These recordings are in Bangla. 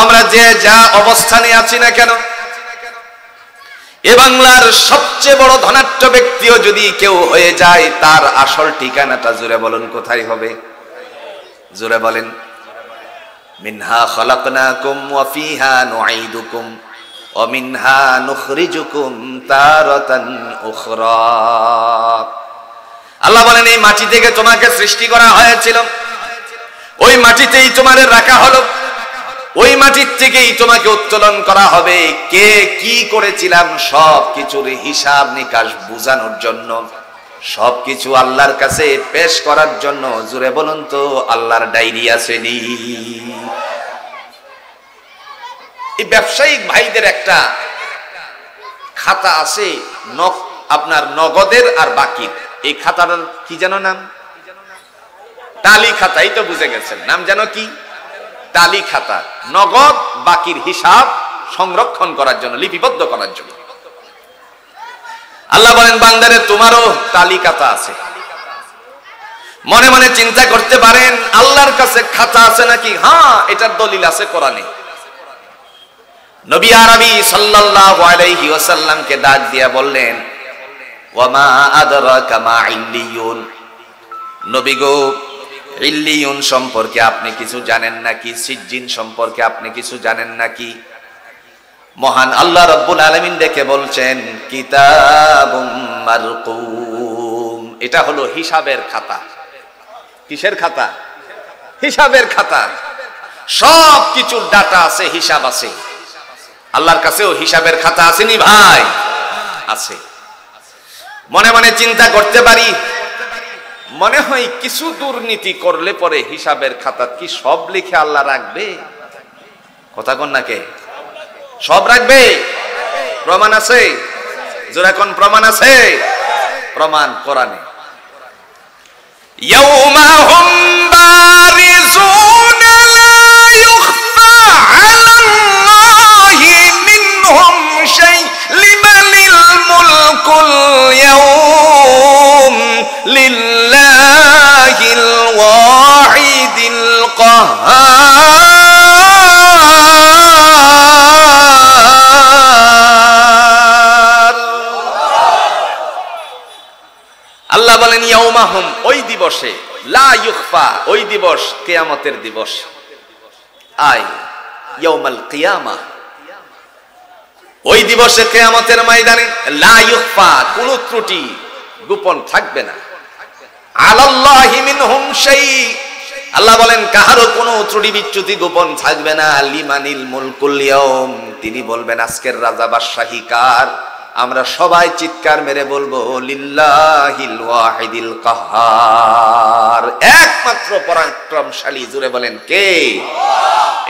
আমরা যে যা অবস্থানে আছি না কেন, এ বাংলার সবচেয়ে বড় ধনাঢ্য ব্যক্তিও যদি কেউ হয়ে যায়, তার আসল ঠিকানাটা জোরে বলেন কোথায় হবে? জোরে বলেন। মিনহা খলাকনাকুম ওয়া ফিহা নুঈদুকুম ওয়া মিনহা নুখরিজুকুম তারাতান উখরা। আল্লাহ বলেন, এই মাটি থেকে তোমাকে সৃষ্টি করা হয়েছিল, ওই মাটিতেই তোমাদের রাখা হলো, ওই মাটির থেকেই তোমাকে উত্তোলন করা হবে। কে কি করেছিলাম সব কিছুর হিসাব নিকাশ বুঝানোর জন্য, সবকিছু আল্লাহর কাছে পেশ করার জন্য। জুড়ে বলুন তো, আল্লাহর ডায়েরি আসেনি? এই ব্যবসায়িক ভাইদের একটা খাতা আছে, আপনার নগদের আর বাকির। এই খাতাটার কি যেন নাম? টালি খাতা। এই তো বুঝে গেছেন, নাম যেন কি? টালি খাতা। নগদ বাকির হিসাব সংরক্ষণ করার জন্য, লিপিবদ্ধ করার জন্য। আল্লাহ বলেন, বান্দারে তোমারও টালি খাতা আছে। মনে মনে চিন্তা করতে পারেন, আল্লাহর কাছে খাতা আছে নাকি? হ্যাঁ, এটার দলিল আছে কোরআনে। নবী আরবি সাল্লাল্লাহু আলাইহি ওয়াসাল্লামকে ডাক দিয়া বললেন, ওয়া মা আদরাকা মা ইল্লিয়ুন। নবী গো, ইল্লিয়ুন সম্পর্কে আপনি কিছু জানেন নাকি? সিজ্জিন সম্পর্কে আপনি কিছু জানেন নাকি? মহান আল্লাহ রাব্বুল আলামিন ডেকে বলছেন, কিতাবুম মারকুম। এটা হলো হিসাবের খাতা। কিসের খাতা? হিসাবের খাতা। সব কিছুর ডাটা আছে, হিসাব আছে। আল্লাহর কাছেও হিসাবের খাতা আসেনি ভাই? আছে। মনে মনে চিন্তা করতে পারি, মনে হয় কিছু দুর্নীতি করলে পরে হিসাবের খাতা কি সব লিখে আল্লাহ রাখবে? কথা কোন নাকে? সব রাখবে? প্রমাণ আছে? জোরে কোন প্রমাণ আছে? প্রমাণ কোরআনে। ইয়াউমা হুম বারিজুনা লা ইউখফা আলাল্লাহি মিনহুম শাই লিমানিল মুলকুল ইয়াউম লিল্লাহিল ওয়াহিদিল কাহ্হার। আল্লাহ বলেন, ইয়াউমাহুম, ওই দিবসে, লা ইউখফা, ওই দিবস কিয়ামতের দিবস। আয় ইয়াউমাল কিয়ামা, ওই দিবসে কিয়ামতের ময়দানে লা ইউখফা, কোন ত্রুটি গোপন থাকবে না। আলাল্লাহি মিনহুম শাই, আল্লাহ বলেন কাহারও কোনো ত্রুটি বিচ্যুতি গোপন থাকবে না। লিমানিল মুলকুল ইয়াউম, তিনি বলবেন আজকের রাজা বাদশাহী কার? আমরা সবাই চিৎকার মেরে বলবো, লিল্লাহিল ওয়াহিদিল কাহ্হার, একমাত্র পরাক্রমশালী। জোরে বলেন কে?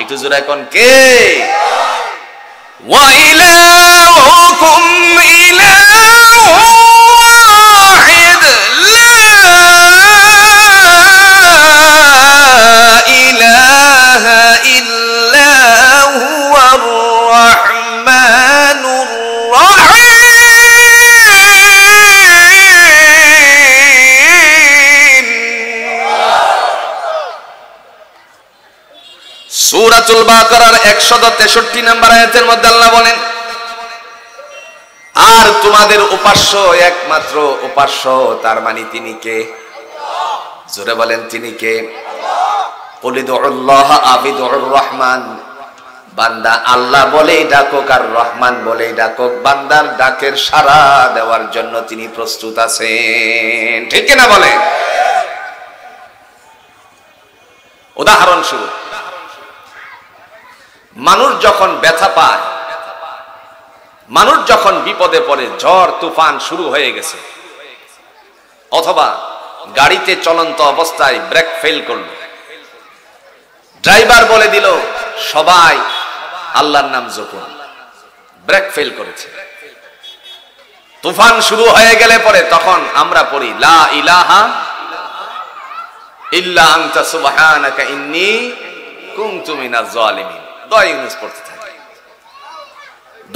একটু জোরে কোন কে? ওয়া ইলাহুকুম ইলাহুন ওয়াহিদ লা ইলাহা ইল্লা হুয়ার রাহমানুর রাহিম। সূরাতুল বাকারার 163 নম্বর আয়াতের মধ্যে আল্লাহ বলেন, আর তোমাদের উপাস্য একমাত্র উপাস্য, তার মানে তিনি কে? জোরে বলেন তিনি কে? কুলিদুল্লাহ আবিদুর রহমান, বান্দা আল্লাহ বলেই ডাকুক আর রহমান বলেই ডাকুক, বান্দার ডাকের সাড়া দেওয়ার জন্য তিনি প্রস্তুত আছেন। ঠিক না বলে? উদাহরণস্বরূপ, মানুষ যখন ব্যথা পায়, মানুষ যখন বিপদে পড়ে, ঝড় তুফান শুরু হয়ে গেছে, অথবা গাড়িতে চলন্ত অবস্থায় ব্রেক ফেল করলো, ড্রাইভার বলে দিল সবাই আল্লাহর নাম জপুন, ব্রেক ফেল করেছে, তুফান শুরু হয়ে গেলে পরে তখন আমরা পড়ি লা ইলাহা ইল্লা আনতা সুবহানাকা ইন্নী কুনতু মিনাজ জালিমিন। দোয়া ইউনূস পড়তে থাকি।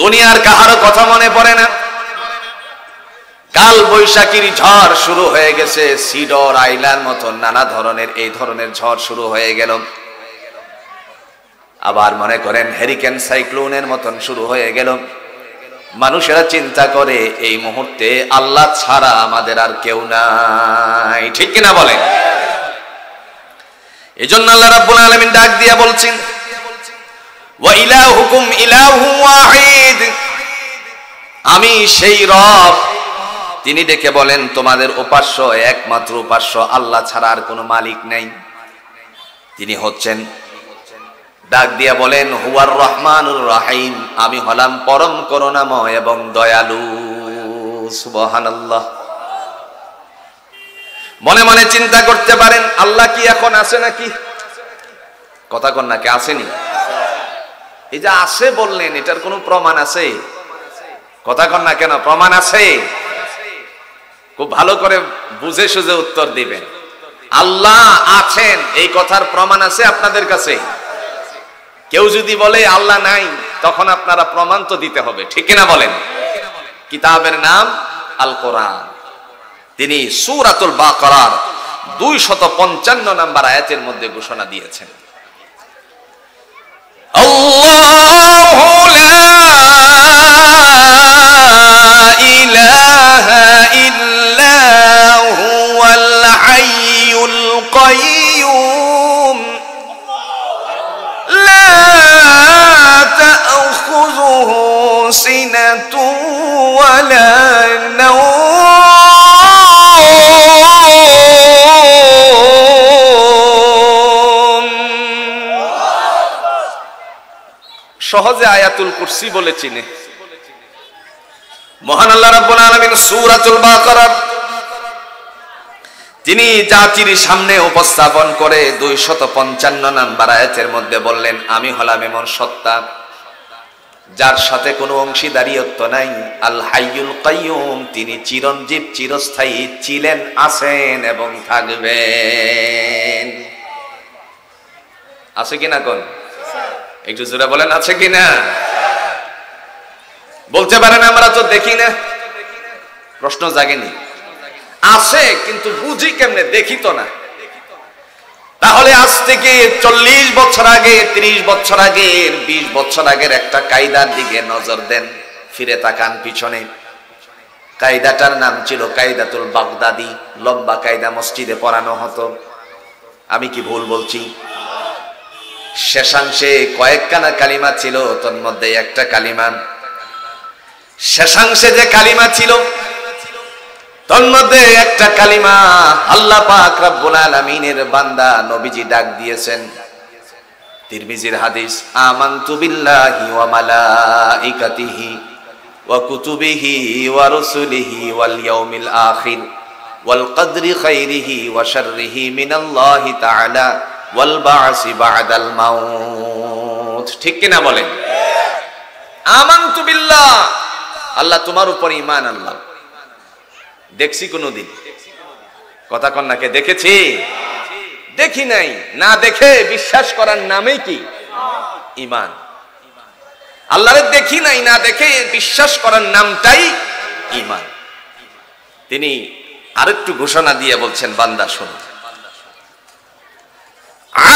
দুনিয়ার কাহারও কথা মনে পড়ে না। কাল বৈশাখীর ঝড় শুরু হয়ে গেছে, সিডর আইলার মতো নানা ধরনের এই ধরনের ঝড় শুরু হয়ে গেল। আবার মনে করেন হ্যারিকেন সাইক্লোনের মতন শুরু হয়ে গেল। মানুষেরা চিন্তা করে এই মুহূর্তে আল্লাহ ছাড়া আমাদের আর কেউ নাই, ঠিক কিনা বলেন? এজন্য আল্লাহ রাব্বুল আলামিন ডাক দিয়া বলছেন, ওয়া ইলাহুকুম ইলাহু ওয়াহিদ, আমি সেই রব। তিনি ডেকে বলেন, তোমাদের উপাস্য একমাত্র উপাস্য আল্লাহ ছাড়া আর কোনো মালিক নাই। তিনি হচ্ছেন, ডাক দিয়া বলেন, হুয়ার রহমানুর রহিম, আমি হলাম পরম করুণাময় এবং দয়ালু। সুবহানাল্লাহ। মনে মনে চিন্তা করতে পারেন, আল্লাহ কি এখন আছে নাকি? কথা কন নাকি আসেনি? এই যে আছে বললেন, এটার কোনো প্রমাণ আছে? কথা কন না কেন? প্রমাণ আছে? খুব ভালো করে বুঝে সুঝে উত্তর দিবেন। আল্লাহ আছেন এই কথার প্রমাণ আছে আপনাদের কাছে? কেউ যদি বলে আল্লাহ নাই, তখন আপনারা প্রমাণ তো দিতে হবে, ঠিক কিনা বলেন? কিতাবের নাম আল কোরআন। তিনি সূরাতুল বাকারার 255 নম্বর আয়াতের মধ্যে ঘোষণা দিয়েছেন, আল্লাহু লা ইলাহা ইল্লা হুয়াল হাইয়ুল কাইয়্যুম লা তা'খুযুহু সিনাতুন ওয়ালা নাওম। সহজে আয়াতুল কুরসি বলে চিনে। মহান আল্লাহ রাব্বুল আলামিন সূরাতুল বাকারার তিনি জাতির সামনে উপস্থাপন করে 255 নম্বর আয়াতের মধ্যে বললেন, আমি হলাম এমন সত্তা যার সাথে কোনো অংশীদারিত্ব নাই, আল হাইয়ুল কাইয়্যুম, তিনি চিরঞ্জীব, চিরস্থায়ী ছিলেন, আছেন এবং থাকবেন। আছে কিনা কোন? একটু জোরে বলেন, আছে কিনা? বলতে পারেন আমরা তো দেখি না, প্রশ্ন জাগেনি? আছে, কিন্তু বুঝি কেমনে? দেখি তো না। তাহলে আজ থেকে 40 বছর আগে, 30 বছর আগে, 20 বছর আগের একটা কায়দার দিকে নজর দেন, ফিরে তাকান পিছনে। কায়দাটার নাম ছিল কায়দাতুল বাগদাদি। লম্বা কায়দা, মসজিদে পড়ানো হতো। আমি কি ভুল বলছি? শেষাংশে কয়েকখানা কালিমা ছিল, তোর মধ্যে একটা কালিমা, শেষাংশে যে কালিমা ছিল তোর মধ্যে একটা কালিমা আল্লাহ পাক রব্বুল আলামিনের বান্দা নবীজি ডাক দিয়েছেন। তিরমিজির হাদিস, আমানতু বিল্লাহি ওয়া মালাইকাতিহি ওয়া কুতুবিহি ওয়া রাসূলিহি ওয়াল ইয়াউমিল আখির ওয়াল কদরি খাইরিহি ওয়া শাররিহি মিনাল্লাহি তাআলা ওয়াল বা'সি বা'দাল মাউত। ঠিক কিনা বলেন? আমানতু বিল্লাহ, আল্লাহ তোমার উপর ঈমান আনলাম। দেখছি কোনদিন? কথা কন নাকে? দেখেছি? দেখি নাই। না দেখে বিশ্বাস করার নামই কি? ঈমান। আল্লাহরে দেখি নাই, না দেখে বিশ্বাস করার নামটাই ঈমান। তিনি আরেকটু ঘোষণা দিয়ে বলছেন, বান্দা শোনো,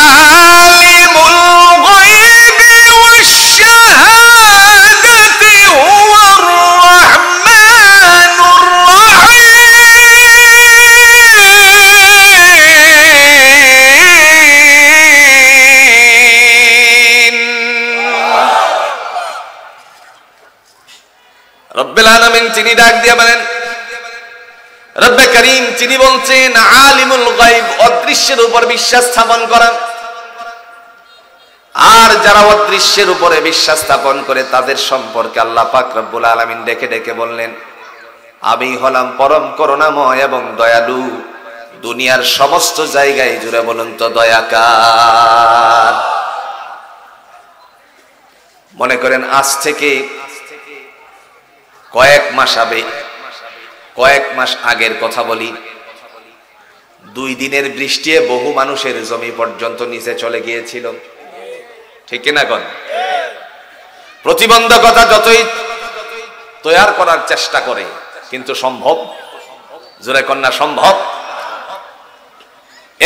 আলিমুল গায়বি ওয়াশ শাহাদাতি হুয়ার রাহমানুর রাহিম। রব্বুল আলামিন তিনি ডাক দিয়ে বলেন, রব্বে করিম তিনি বলছেন, আলিমুল গায়ব, অদৃশ্যের উপর বিশ্বাস স্থাপন করা। আর যারা অদৃশ্যের উপরে বিশ্বাস স্থাপন করে তাদের সম্পর্কে আল্লাহ পাক রব্বুল আলামিন ডেকে ডেকে বললেন, আমি হলাম পরম করুণাময় এবং দয়ালু। দুনিয়ার সমস্ত জায়গায় জুড়ে বলুন তো দয়াকার। মনে করেন আজ থেকে কয়েক মাস আগের কথা বলি, 2 দিনের বৃষ্টিতে বহু মানুষের জমি পর্যন্ত নিচে চলে গিয়েছিল, ঠিক কিনা কোন? প্রতিবন্ধকতা যতই তৈয়ার করার চেষ্টা করে, কিন্তু সম্ভব? জোরে কন্যা সম্ভব?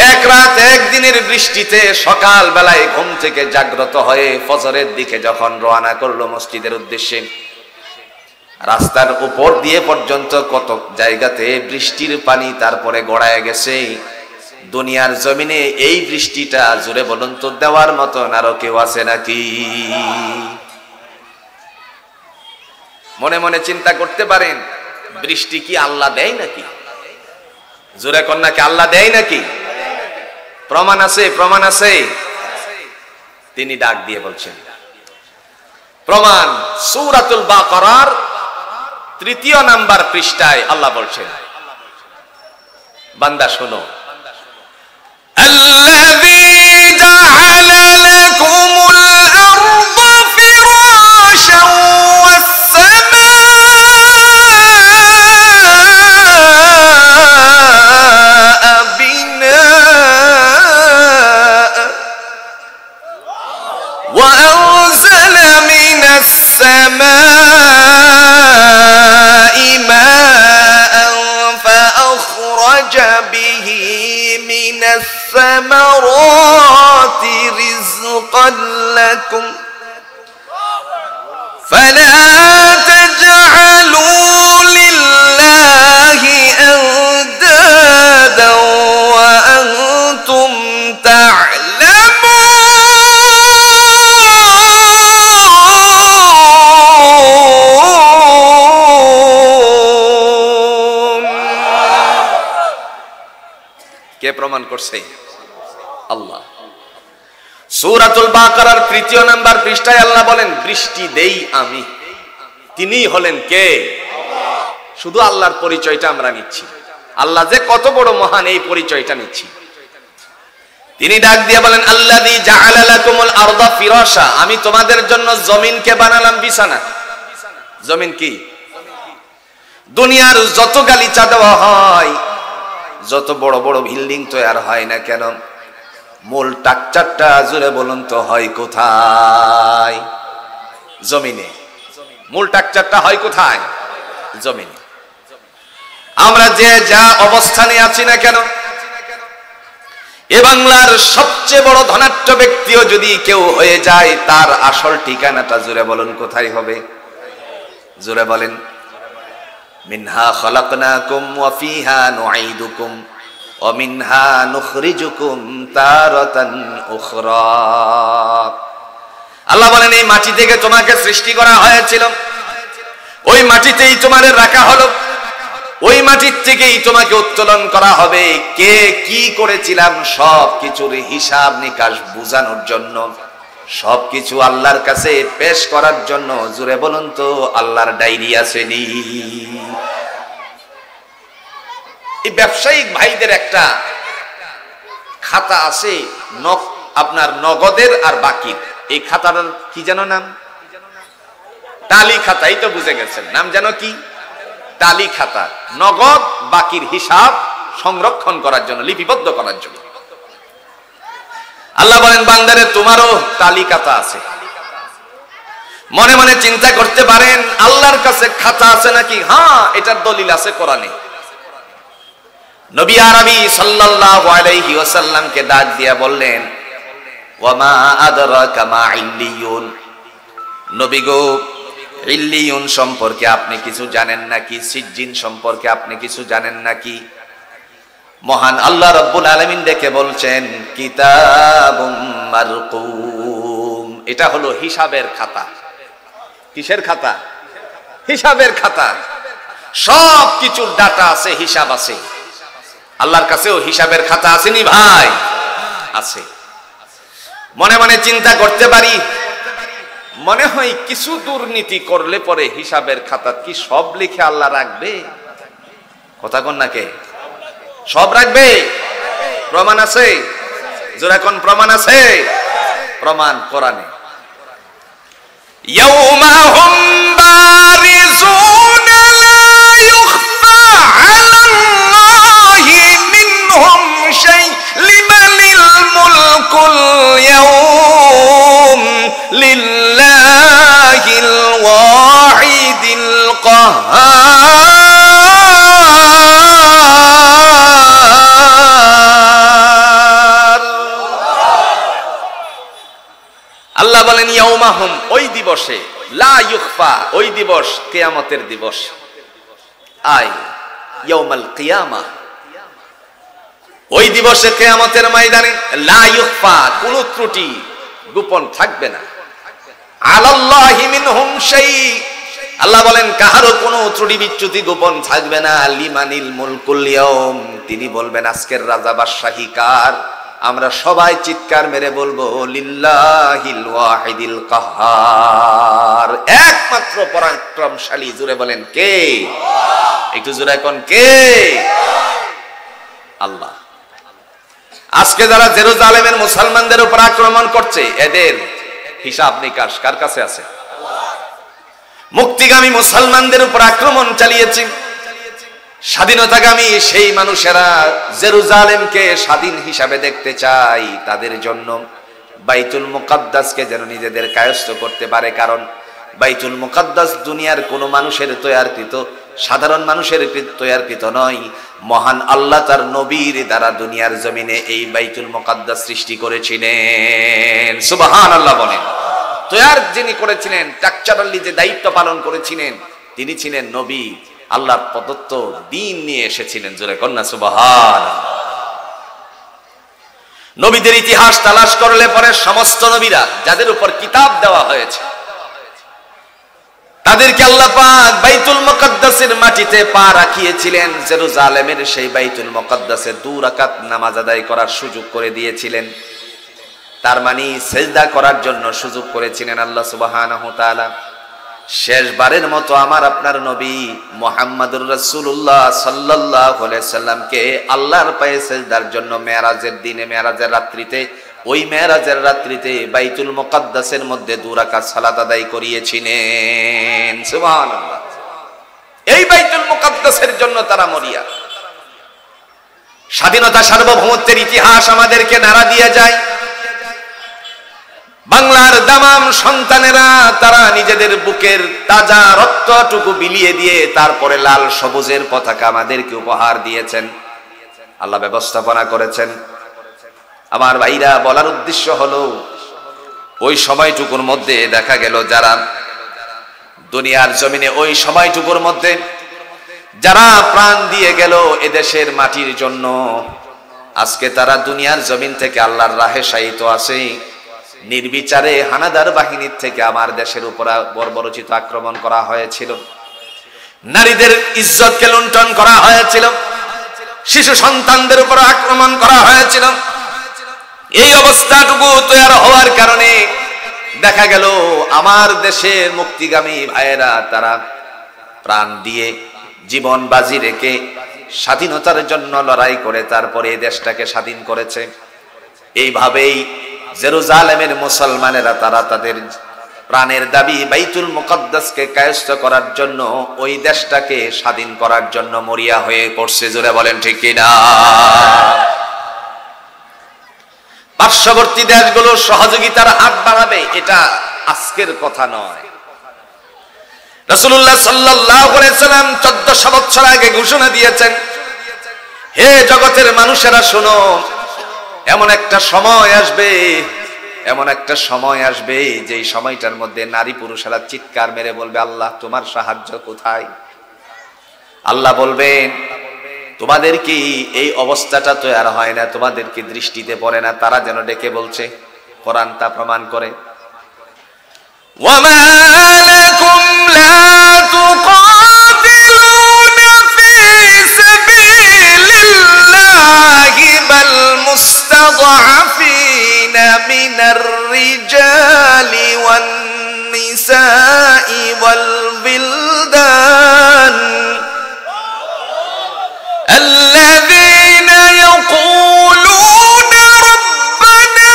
এক রাত একদিনের বৃষ্টিতে সকাল বেলায় ঘুম থেকে জাগ্রত হয়ে ফজরের দিকে যখন রওনা করলো মসজিদের উদ্দেশ্যে, রাস্তার উপর দিয়ে পর্যন্ত কত জায়গাতে বৃষ্টির পানি তারপরে গড়ায় গেছে। দুনিয়ার জমিনে এই বৃষ্টিটা জুড়ে বলুন তো দেওয়ার মতন আরো কেউ আছে নাকি? মনে মনে চিন্তা করতে পারেন, বৃষ্টি কি আল্লাহ দেয় নাকি? জোরে কন্যাকে আল্লাহ দেয় নাকি? প্রমাণ আছে, প্রমাণ আছে। তিনি ডাক দিয়ে বলছেন, প্রমাণ সূরাতুল বাকারার 3 নাম্বার পৃষ্ঠায় আল্লাহ বলছেন, বান্দা শোনো, আল্লাযী জাআলা লাকুমুল আরদা ফিরাশান ওয়াস সামাআ বিনাআ ওয়া আনজালা মিনাস সামা'i মাআন ফাআখরাজা বিহি মিনাস সামারাতি রিজকান লাকুম ফালা তাজআলু লিল্লাহি আনদাদা ওয়া আনতুম তা'লামুন। কে প্রমাণ করছে? আল্লাহ। সূরাতুল বাকারার 3 নাম্বার পৃষ্ঠায় আল্লাহ বলেন, বৃষ্টি দেই আমি। তিনি হলেন কে? শুধু আল্লাহর পরিচয়টা আমরা নিচ্ছি, আল্লাহ যে কত বড় মহান এই পরিচয়টা নিচ্ছি। তিনি ডাক দিয়ে বলেন, আল্লাযী জাআলা লাকুমুল আরদা ফিরাশা, আমি তোমাদের জন্য জমিনকে বানালাম বিছানা। জমিন কি? দুনিয়ার যত গালিচা দেওয়া হয়, যত বড় বড় বিল্ডিং তৈরি হয় না কেন, মূল টাকচারটা জুড়ে বলুন তো হয় কোথায়? জমিনে। মূল টাকচারটা হয় কোথায়? জমিনে। আমরা যে যা অবস্থানে আছি না কেন, এ বাংলার সবচেয়ে বড় ধনাঢ্য ব্যক্তিও যদি কেউ হয়ে যায়, তার আসল ঠিকানাটা জুড়ে বলুন কোথায় হবে? জুড়ে বলেন, মিনহা খালাকনাকুম ওয়া ফিহা নুঈদুকুম ওয়া মিনহা নুখরিজুকুম তারাতান উখরা। আল্লাহ বলেন, এই মাটি থেকে তোমাকে সৃষ্টি করা হয়েছিল, ওই মাটিতেই তোমারে রাখা হলো, ওই মাটির থেকেই তোমাকে উত্তোলন করা হবে। কে কি করেছিলাম সব কিছুর হিসাব নিকাশ বুঝানোর জন্য, সবকিছু আল্লাহর কাছে পেশ করার জন্য। জুড়ে বলুন তো আল্লাহর ডায়েরি আসেনি? এই ব্যবসায়িক ভাইদের একটা খাতা আছে, আপনার নগদের আর বাকির। এই খাতার কি যেন নাম? টালি খাতা। এই তো বুঝে গেছেন, নাম যেন কি? টালি খাতা। নগদ বাকির হিসাব সংরক্ষণ করার জন্য, লিপিবদ্ধ করার জন্য। আল্লাহ বলেন, বান্দারে তোমারও টালি খাতা আছে। মনে মনে চিন্তা করতে পারেন, আল্লাহর কাছে খাতা আছে নাকি? হ্যাঁ, এটার দলিল আছে কোরআনে। নবী আরবি সাল্লাল্লাহু আলাইহি ওয়াসাল্লামকে ডাক দিয়া বললেন, ওয়া মা আদরাকা মা ইল্লিয়ুন। নবী গো, ইল্লিয়ুন সম্পর্কে আপনি কিছু জানেন নাকি? সিজ্জিন সম্পর্কে আপনি কিছু জানেন নাকি? মহান আল্লাহ রাব্বুল আলামিন ডেকে বলছেন, কিতাবুম মারকুম। এটা হলো হিসাবের খাতা। কিসের খাতা? হিসাবের খাতা। সব কিছুর ডাটা আছে, হিসাব আছে। আল্লাহর কাছেও হিসাবের খাতা আসেনি ভাই? আছে। মনে মনে চিন্তা করতে পারি, মনে হয় কিছু দুর্নীতি করলে পরে হিসাবের খাতা কি সব লিখে আল্লাহ রাখবে? কথা কোন নাকে? সব রাখবে? প্রমাণ আছে? জোরে কোন প্রমাণ আছে? প্রমাণ কোরআনে। ইয়াউমা হুম বারিজুনা লা ইখফা আলাল্লাহি মিনহুম শাই লিমানিল মুলকুল ইয়াউম লিল্লাহিল ওয়াহিদিল কাহ্হার। ইয়াউমাহুম, ওই দিবসে, লা ইউখফা, ওই দিবস কিয়ামতের দিবস, আই ইয়াউমাল কিয়ামা, ওই দিবসে কিয়ামতের ময়দানে লা ইউখফা, কোনো ত্রুটি গোপন থাকবে না, আলাল্লাহি মিনহুম শাই, আল্লাহ বলেন কাহারও কোনো ত্রুটি বিচ্যুতি গোপন থাকবে না। লিমানিল মুলকুল ইয়াউম, তিনি বলবেন আজকের রাজা বাদশাহী কার? আমরা সবাই চিৎকার মেরে বলবো লিল্লাহিল ওয়াহিদিল কাহ্হার, একমাত্র পরাক্রমশালী। জোরে বলেন কে? একটু জোরে কোন কে? আল্লাহ। আজকে যারা জেরুজালেমের মুসলমানদের উপর আক্রমণ করছে, এদের হিসাব নিকাশ কার কাছে আছে? মুক্তিগামী মুসলমানদের উপর আক্রমণ চালিয়েছে স্বাধীনতাগামী সেই মানুষেরা জেরুজালেমকে স্বাধীন হিসাবে দেখতে চায়, তাদের জন্য বাইতুল মুকাদ্দাসকে যেন নিজেদের কায়স্থ করতে পারে। কারণ বাইতুল মুকাদ্দাস দুনিয়ার কোনো মানুষের তৈয়ারকৃত, সাধারণ মানুষের তৈয়ারকৃত নয়। মহান আল্লাহ তার নবীর দ্বারা দুনিয়ার জমিনে এই বাইতুল মুকাদ্দাস সৃষ্টি করেছিলেন। সুবহানাল্লাহ বলেন। তৈয়ার যিনি করেছিলেন, স্ট্রাকচারালি যে দায়িত্ব পালন করেছিলেন, তিনি ছিলেন নবী, আল্লাহর প্রদত্ত দ্বীন নিয়ে এসেছিলেন। জোরে কন্যা সুবহানাল্লাহ। নবীদের ইতিহাস তালাশ করলে পরে সমস্ত নবীরা যাদের উপর কিতাব দেওয়া হয়েছে, তাদেরকে আল্লাহ পাক বাইতুল মুকাদ্দাসের মাটিতে পা রাখিয়েছিলেন। জেরুজালেমের সেই বাইতুল মুকাদ্দাসে 2 রাকাত নামাজ আদায় করার সুযোগ করে দিয়েছিলেন। তার মানে সেজদা করার জন্য সুযোগ করেছিলেন আল্লাহ সুবহানাহু তাআলা। শেষবারের মতো আমার আপনার নবী মুহাম্মদুর রাসূলুল্লাহ সাল্লাল্লাহু আলাইহি সাল্লামকে আল্লাহর পায়ে সেজদার জন্য মেরাজের দিনে, মেরাজের রাত্রিতে, ওই মেরাজের রাত্রিতে বাইতুল মুকাদ্দাসের মধ্যে 2 রাকাত সালাত আদায় করিয়েছিলেন। সুবহানাল্লাহ। এই বাইতুল মুকাদ্দাসের জন্য তারা মরিয়া। স্বাধীনতা সার্বভৌমত্বের ইতিহাস আমাদেরকে নাড়া দিয়ে যায়। বাংলার দামাম সন্তানেরা তারা নিজেদের বুকের তাজা রক্তটুকু বিলিয়ে দিয়ে তারপরে লাল সবুজের পতাকা আমাদেরকে উপহার দিয়েছেন, আল্লাহ ব্যবস্থাপনা করেছেন। আমার ভাইরা, বলার উদ্দেশ্য হলো ওই সময়টুকুর মধ্যে দেখা গেল যারা দুনিয়ার জমিনে, ওই সময়টুকুর মধ্যে যারা প্রাণ দিয়ে গেল এদেশের মাটির জন্য, আজকে তারা দুনিয়ার জমিন থেকে আল্লাহর রাহে শায়িত আছে। নির্বিচারে হানাদার বাহিনীর থেকে আমার দেশের উপর বর্বরোচিত আক্রমণ করা হয়েছিল, নারীদের ইজ্জতকে লুণ্ঠন করা হয়েছিল, শিশু সন্তানদের উপর আক্রমণ করা হয়েছিল। এই অবস্থাটুকু তৈরি হওয়ার কারণে দেখা গেল আমার দেশের মুক্তিগামী ভাইয়েরা তারা প্রাণ দিয়ে, জীবন বাজি রেখে স্বাধীনতার জন্য লড়াই করে তারপরে এই দেশটাকে স্বাধীন করেছে। এইভাবেই জেরুজালেমের মুসলমানেরা তারা তাদের প্রাণের দাবি বাইতুল মুকাদ্দাসকে কায়স্থ করার জন্য, ওই দেশটাকে স্বাধীন করার জন্য মরিয়া হয়ে পড়ছে। জোরে বলেন ঠিক কিনা? পার্শ্ববর্তী দেশগুলো সহযোগিতার হাত বাড়াবে, এটা আজকের কথা নয়। রাসূলুল্লাহ সাল্লাল্লাহু আলাইহি সাল্লাম 1400 বছর আগে ঘোষণা দিয়েছেন, হে জগতের মানুষেরা শোনো, এমন একটা সময় আসবে, এমন একটা সময় আসবে যেই সময়টার মধ্যে নারী পুরুষেরা চিৎকার মেরে বলবে, আল্লাহ তোমার সাহায্য কোথায়? আল্লাহ বলবেন, তোমাদের কি এই অবস্থাটা তো আর হয় না, তোমাদের কি দৃষ্টিতে পড়ে না? তারা যেন ডেকে বলছে, কোরআন তা প্রমাণ করে। ওয়ামা লাকুম লা তুকাতিলুনা ফি সাবিলিল্লাহি বাল মুস্তাদআফিনা মিনার রিজালি ওয়ান নিসাই ওয়াল বিলদান الذين يقولون ربنا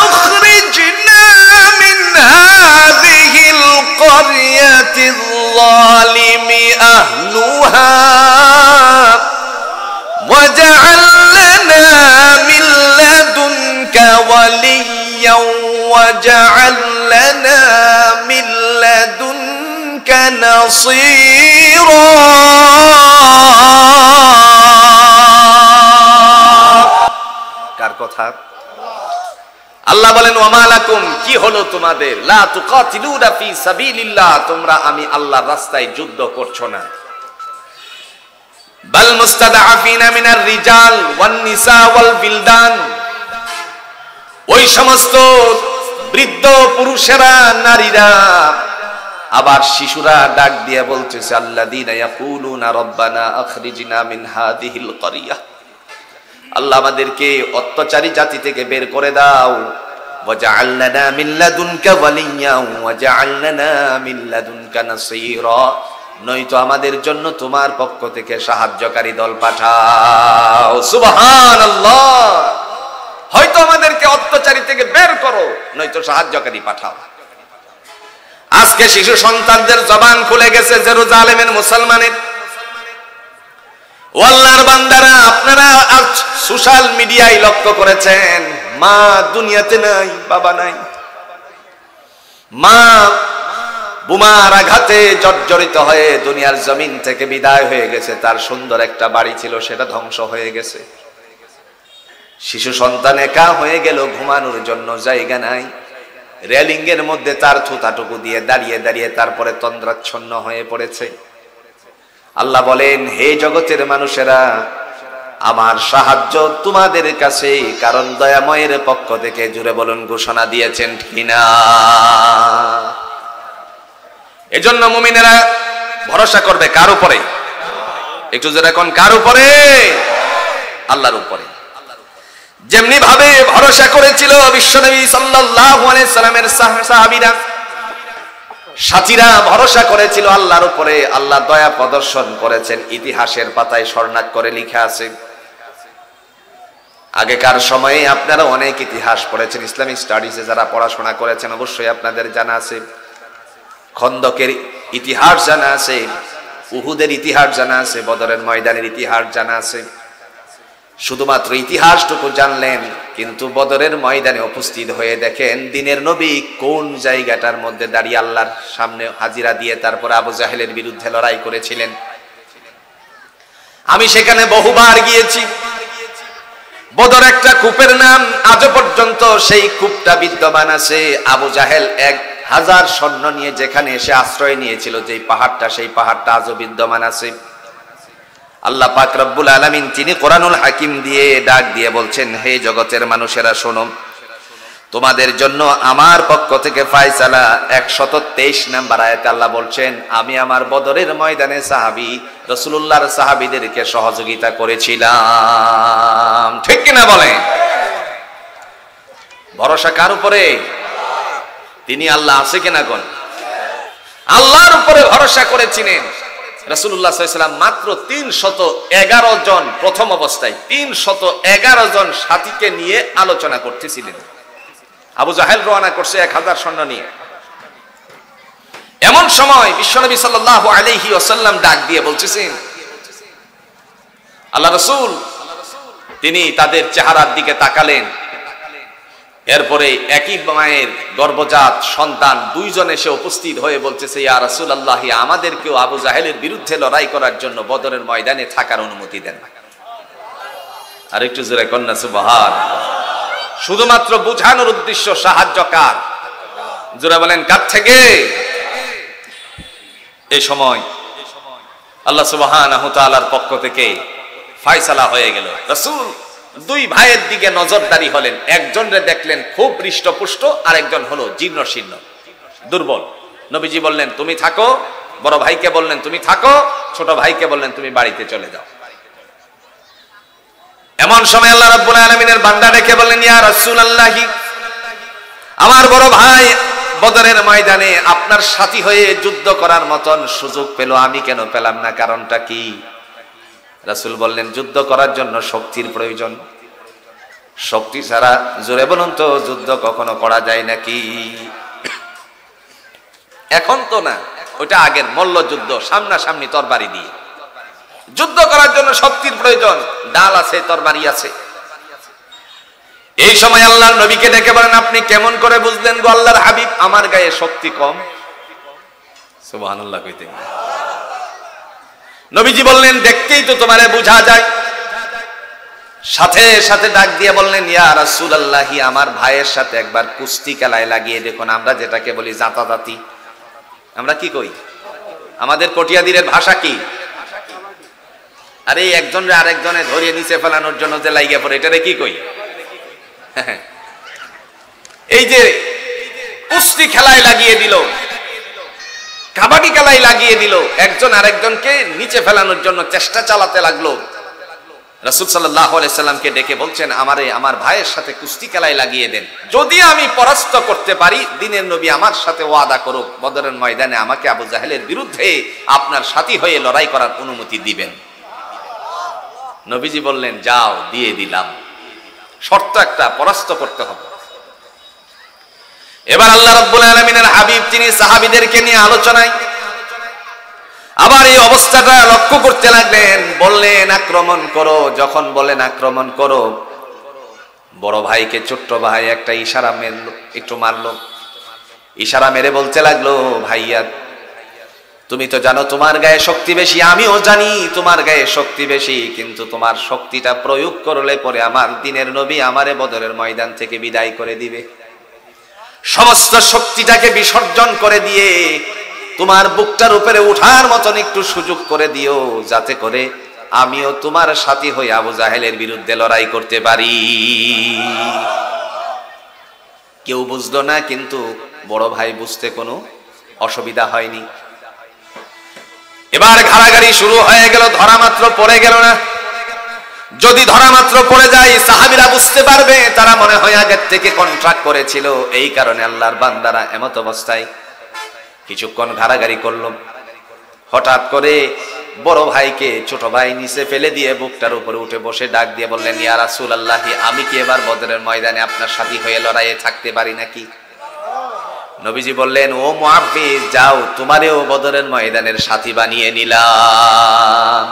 أخرجنا من هذه القرية الظالم أهلها واجعل لنا من لدنك وليا واجعل لنا من لدنك نصيرا। কার কথা? আল্লাহ বলেন ওয়া লাকুম, কি হলো তোমাদের, লা তুকাতিলুনা ফি সাবিলিল্লাহ, তোমরা আমি আল্লাহর রাস্তায় যুদ্ধ করছো না। বাল মুস্তাদআফিনা মিনার রিজাল ওয়ান নিসা ওয়াল বিলদান, ওই সমস্ত বৃদ্ধ পুরুষেরা, নারীরা, আবার শিশুরা ডাক দিয়ে বলতেছে আল্লাযীনা ইয়াকুলুনা রব্বানা আখরিজনা মিন হাযিহিল ক্বরিয়া, আল্লাহ আমাদেরকে অত্যাচারী জাতি থেকে বের করে দাও। ওয়াজআল লানা মিন লাদুনকা ওয়ালিয়্যা ওয়াজআল লানা মিন লাদুনকা নাসীরা, নয়তো আমাদের জন্য তোমার পক্ষ থেকে সাহায্যকারী দল পাঠাও। সুবহানাল্লাহ, হয়তো আমাদেরকে অত্যাচারী থেকে বের করো, নয়তো সাহায্যকারী পাঠাও। আজকে শিশু সন্তানদের জবান খুলে গেছে জেরুজালেমের মুসলমানের। আল্লাহর বান্দারা, আপনারা আজ সোশ্যাল মিডিয়ায় লক্ষ্য করেছেন, মা দুনিয়াতে নাই, বাবা নাই, মা বোমার আঘাতে জর্জরিত হয়ে দুনিয়ার জমিন থেকে বিদায় হয়ে গেছে। তার সুন্দর একটা বাড়ি ছিল, সেটা ধ্বংস হয়ে গেছে। শিশু সন্তান একা হয়ে গেল, ঘুমানোর জন্য জায়গা নাই। রেলিং এর মধ্যে তার থুতাটুকু দিয়ে দাঁড়িয়ে দাঁড়িয়ে তারপরে তন্দ্রাচ্ছন্ন হয়ে পড়েছে। আল্লাহ বলেন, হে জগতের মানুষেরা, আমার সাহায্য তোমাদের কাছে, কারণ দয়াময়ের পক্ষ থেকে, জুড়ে বলুন ঘোষণা দিয়েছেন ঠিক না? এজন্য মুমিনেরা ভরসা করবে কার উপরে? একটু জোরে কোন, কার উপরে? আল্লাহর উপরে। যেমনি ভাবে ভরসা করেছিল বিশ্বনবী সাল্লাল্লাহু আলাইহি সাল্লামের সাহাবীরা, সাথীরা ভরসা করেছিল আল্লাহর উপরে, আল্লাহ দয়া প্রদর্শন করেছেন। ইতিহাসের পাতায় স্বর্ণাক্ষরে লিখা আছে। আগেকার সময়ে আপনারা অনেক ইতিহাস পড়েছেন, ইসলামিক স্টাডিজে যারা পড়াশোনা করেছেন অবশ্যই আপনাদের জানা আছে। খন্দকের ইতিহাস জানা আছে, উহুদের ইতিহাস জানা আছে, বদরের ময়দানের ইতিহাস জানা আছে। শুধুমাত্র ইতিহাসটুকু জানলেন, কিন্তু বদরের ময়দানে উপস্থিত হয়ে দেখেন দিনের নবী কোন জায়গাটার মধ্যে দাঁড়িয়ে আল্লাহর সামনে হাজিরা দিয়ে তারপর আবু জাহেলের বিরুদ্ধে লড়াই করেছিলেন। আমি সেখানে বহুবার গিয়েছি। বদর একটা কূপের নাম, আজও পর্যন্ত সেই কূপটা বিদ্যমান আছে। আবু জাহেল 1000 সৈন্য নিয়ে যেখানে এসে আশ্রয় নিয়েছিল, যেই পাহাড়টা, সেই পাহাড়টা আজও বিদ্যমান আছে। আল্লাহ পাক রব্বুল আলামিন তিনি কোরআনুল হাকিম দিয়ে ডাক দিয়ে বলছেন, হে জগতের মানুষেরা শোনো, তোমাদের জন্য আমার পক্ষ থেকে ফয়সালা। 123 নম্বর আয়াতে আল্লাহ বলছেন, আমি আমার বদরের ময়দানে সাহাবী রাসূলুল্লাহর সাহাবীদেরকে সহযোগিতা করেছিলাম। ঠিক কিনা বলেন? ভরসা কার উপরে? তিনি আল্লাহ আছে কিনা কোন? আল্লাহর উপরে ভরসা করেছিলেন। রাসূলুল্লাহ সাল্লাল্লাহু আলাইহি ওয়াসাল্লাম মাত্র 311 জন, প্রথম অবস্থায় 311 জন সাথীকে নিয়ে আলোচনা করতেছিলেন। আবু জাহেল রওনা করছে 1000 সৈন্য নিয়ে। এমন সময় বিশ্বনবী সাল্লাল্লাহু আলাইহি ওয়াসাল্লাম ডাক দিয়ে বলতেছেন, আল্লাহ রাসূল তিনি তাদের চেহারার দিকে তাকালেন। এরপরে একই মায়ের গর্ভজাত সন্তান 2 জন এসে উপস্থিত হয়ে বলতেছে, ইয়া রাসূলুল্লাহ, আমাদেরকেও আবু জাহেলের বিরুদ্ধে লড়াই করার জন্য বদরের ময়দানে থাকার অনুমতি দেন। আর একটু জোরে কন্যা সুবহানাল্লাহ। শুধুমাত্র বুঝানোর উদ্দেশ্য, সাহায্য কার? জোরে বলেন, কার থেকে? এই সময় আল্লাহ সুবহানাহু ওয়া তাআলার পক্ষ থেকে ফয়সালা হয়ে গেল। রাসূল 2 ভাইয়ের দিকে নজরদারি হলেন। একজনরে দেখলেন খুব হৃষ্টপুষ্ট, আর একজন হলো জীর্ণশীর্ণ, দুর্বল। নবীজি বললেন তুমি থাকো, বড় ভাইকে বললেন তুমি থাকো, ছোট ভাইকে বললেন তুমি বাড়িতে চলে যাও। এমন সময় আল্লাহ রাব্বুল আলামিনের বান্দা ডেকে বললেন, ইয়া রাসূলুল্লাহ, আমার বড় ভাই বদরের ময়দানে আপনার সাথী হয়ে যুদ্ধ করার মতন সুযোগ পেল, আমি কেন পেলাম না? কারণটা কি? রাসূল বললেন, যুদ্ধ করার জন্য শক্তির প্রয়োজন। শক্তি ছাড়া, জোরে বলুন তো, যুদ্ধ কখনো করা যায় নাকি? এখন তো না, ওটা আগের মল্ল যুদ্ধ, সামনাসামনি তরবারি দিয়ে। যুদ্ধ করার জন্য শক্তির প্রয়োজন, ডাল আছে, তরবারি আছে। এই সময় আল্লাহর নবীকে ডেকে বলেন, আপনি কেমন করে বুঝলেন গো আল্লাহর হাবিব আমার গায়ে শক্তি কম? সুবহানাল্লাহ কইতে নবীজি বললেন, দেখতেই তো তোমারে বোঝা যায়। সাথে সাথে ডাক দিয়ে বললেন, ইয়া রাসূলুল্লাহ, আমার ভাইয়ের সাথে একবার কুস্তি খেলায় লাগিয়ে দেখুন। আমরা যেটাকে বলি জাতাজাতি, আমরা কি কই? আমাদের কটিয়াদিরের ভাষা কি? আরে একজন আরেকজনে ধরিয়ে নিচে ফেলানোর জন্য যে লাগিয়ে পড়ে, এটারে কি কই? এই যে কুস্তি খেলায় লাগিয়ে দিল, কাবাডি খেলায় লাগিয়ে দিল, একজন আরেকজনকে নিচে ফেলানোর জন্য চেষ্টা চালাতে লাগলো। রাসূল সাল্লাল্লাহু আলাইহি সাল্লামকে ডেকে বলছেন, আমার ভাইয়ের সাথে কুস্তি খেলায় লাগিয়ে দেন, যদি আমি পরাস্ত করতে পারি দিনের নবী আমার সাথে ওয়াদা করুক, বদরের ময়দানে আমাকে আবু জাহেলের বিরুদ্ধে আপনার সাথী হয়ে লড়াই করার অনুমতি দিবেন। নবীজি বললেন, যাও, দিয়ে দিলাম, শর্ত একটা, পরাস্ত করতে হবে। এবার আল্লাহ রাব্বুল আলামিনের হাবিব তিনি সাহাবীদেরকে নিয়ে আলোচনায় আবার এই অবস্থাটা লক্ষ্য করতে লাগলেন। বললেন, আক্রমণ করো। যখন বলেন আক্রমণ করো, বড় ভাইকে ছোট্ট ভাই একটা ইশারা একটু মারলো, ইশারা মেরে বলতে লাগলো, ভাইয়া তুমি তো জানো তোমার গায়ে শক্তি বেশি, আমিও জানি তোমার গায়ে শক্তি বেশি, কিন্তু তোমার শক্তিটা প্রয়োগ করলে পরে আমার দিনের নবী আমারে বদরের ময়দান থেকে বিদায় করে দিবে। সমস্ত শক্তিটাকে বিসর্জন করে দিয়ে তোমার বুকটার উপরে উঠার মতন একটু সুযোগ করে দিও, যাতে করে আমিও তোমার সাথী হয়ে আবু জাহেলের বিরুদ্ধে লড়াই করতে পারি। কেউ বুঝলো না, কিন্তু বড় ভাই বুঝতে কোনো অসুবিধা হয়নি। এবার ঘাড়াঘাড়ি শুরু হয়ে গেল, ধরা মাত্র পড়ে গেল না। যদি ধরা মাত্র পড়ে যায় সাহাবীরা বুঝতে পারবে তারা মনে হয় আগের থেকে কন্ট্রাক্ট করেছিল, এই কারণে আল্লাহর বান্দারা এমত অবস্থায় কিছুক্ষণ ঘাড়াঘাড়ি করল। হঠাৎ করে বড় ভাইকে ছোট ভাই নিচে ফেলে দিয়ে বুকটার উপরে উঠে বসে ডাক দিয়ে বললেন, ইয়া রাসূলুল্লাহ, আমি কি এবার বদরের ময়দানে আপনার সাথী হয়ে লড়াইয়ে থাকতে পারি নাকি? নবীজি বললেন, ও মুআব্বিদ, যাও, তোমারেও বদরের ময়দানের সাথী বানিয়ে নিলাম।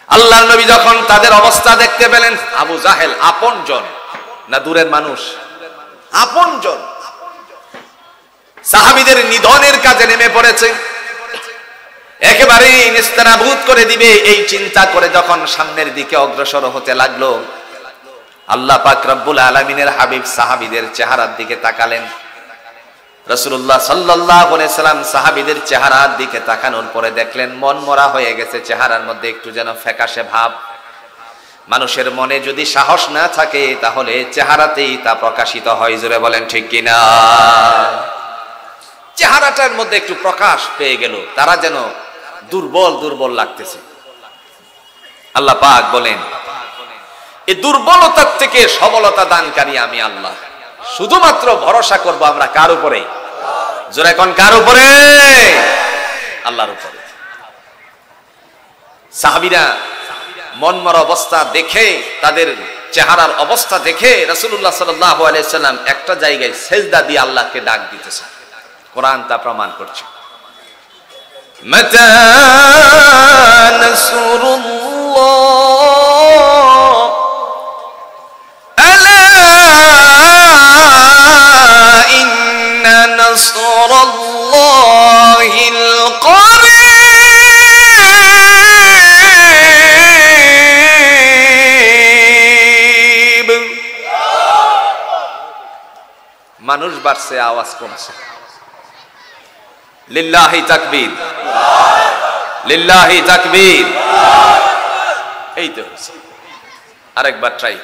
আল্লাহর নবী যখন তাদের অবস্থা দেখতে পেলেন, আবু জাহেল আপনজন না দূরের মানুষ? আপনজন। সাহাবীদের নিধনের কাজে নেমে পড়েছে, একেবারে নিস্তানাবুদ করে দিবে এই চিন্তা করে যখন সামনের দিকে অগ্রসর হতে লাগলো, আল্লাহ পাক রব্বুল আলামিনের হাবিব সাহাবীদের চেহারার দিকে তাকালেন। রাসূলুল্লাহ সাল্লাল্লাহু আলাইহি সাল্লাম সাহাবীদের চেহারার দিকে তাকানোর পরে দেখলেন মন মরা হয়ে গেছে, চেহারার মধ্যে একটু যেন ফ্যাকাশে ভাব। মানুষের মনে যদি সাহস না থাকে তাহলে চেহারাতেই তা প্রকাশিত হয়। জোরে বলেন ঠিক কিনা? চেহারাটার মধ্যে একটু প্রকাশ পেয়ে গেল, তারা যেন দুর্বল দুর্বল লাগতেছে। আল্লাহ পাক বলেন, এই দুর্বলতার থেকে সবলতা দানকারী আমি আল্লাহ। শুধুমাত্র ভরসা করব আমরা কার উপরে? জোরে কোন কার উপরে? আল্লাহর উপরে। সাহাবীরা মনমরা অবস্থা দেখে, তাদের চেহারার অবস্থা দেখে রাসূলুল্লাহ সাল্লাল্লাহু আলাইহি সাল্লাম একটা জায়গায় সেজদা দিয়ে আল্লাহকে ডাক দিতেছে। কোরআন তা প্রমাণ করছে। মাতা নাসরুল্লাহ আলা ইন্না নাসরাল্লাহিল করিব। মানুষ বাড়ছে, আওয়াজ কমছে। লিল্লাহি তাকবীর, লিল্লাহি তাকবীর। এই তো হচ্ছে। আরেকবার ট্রাই।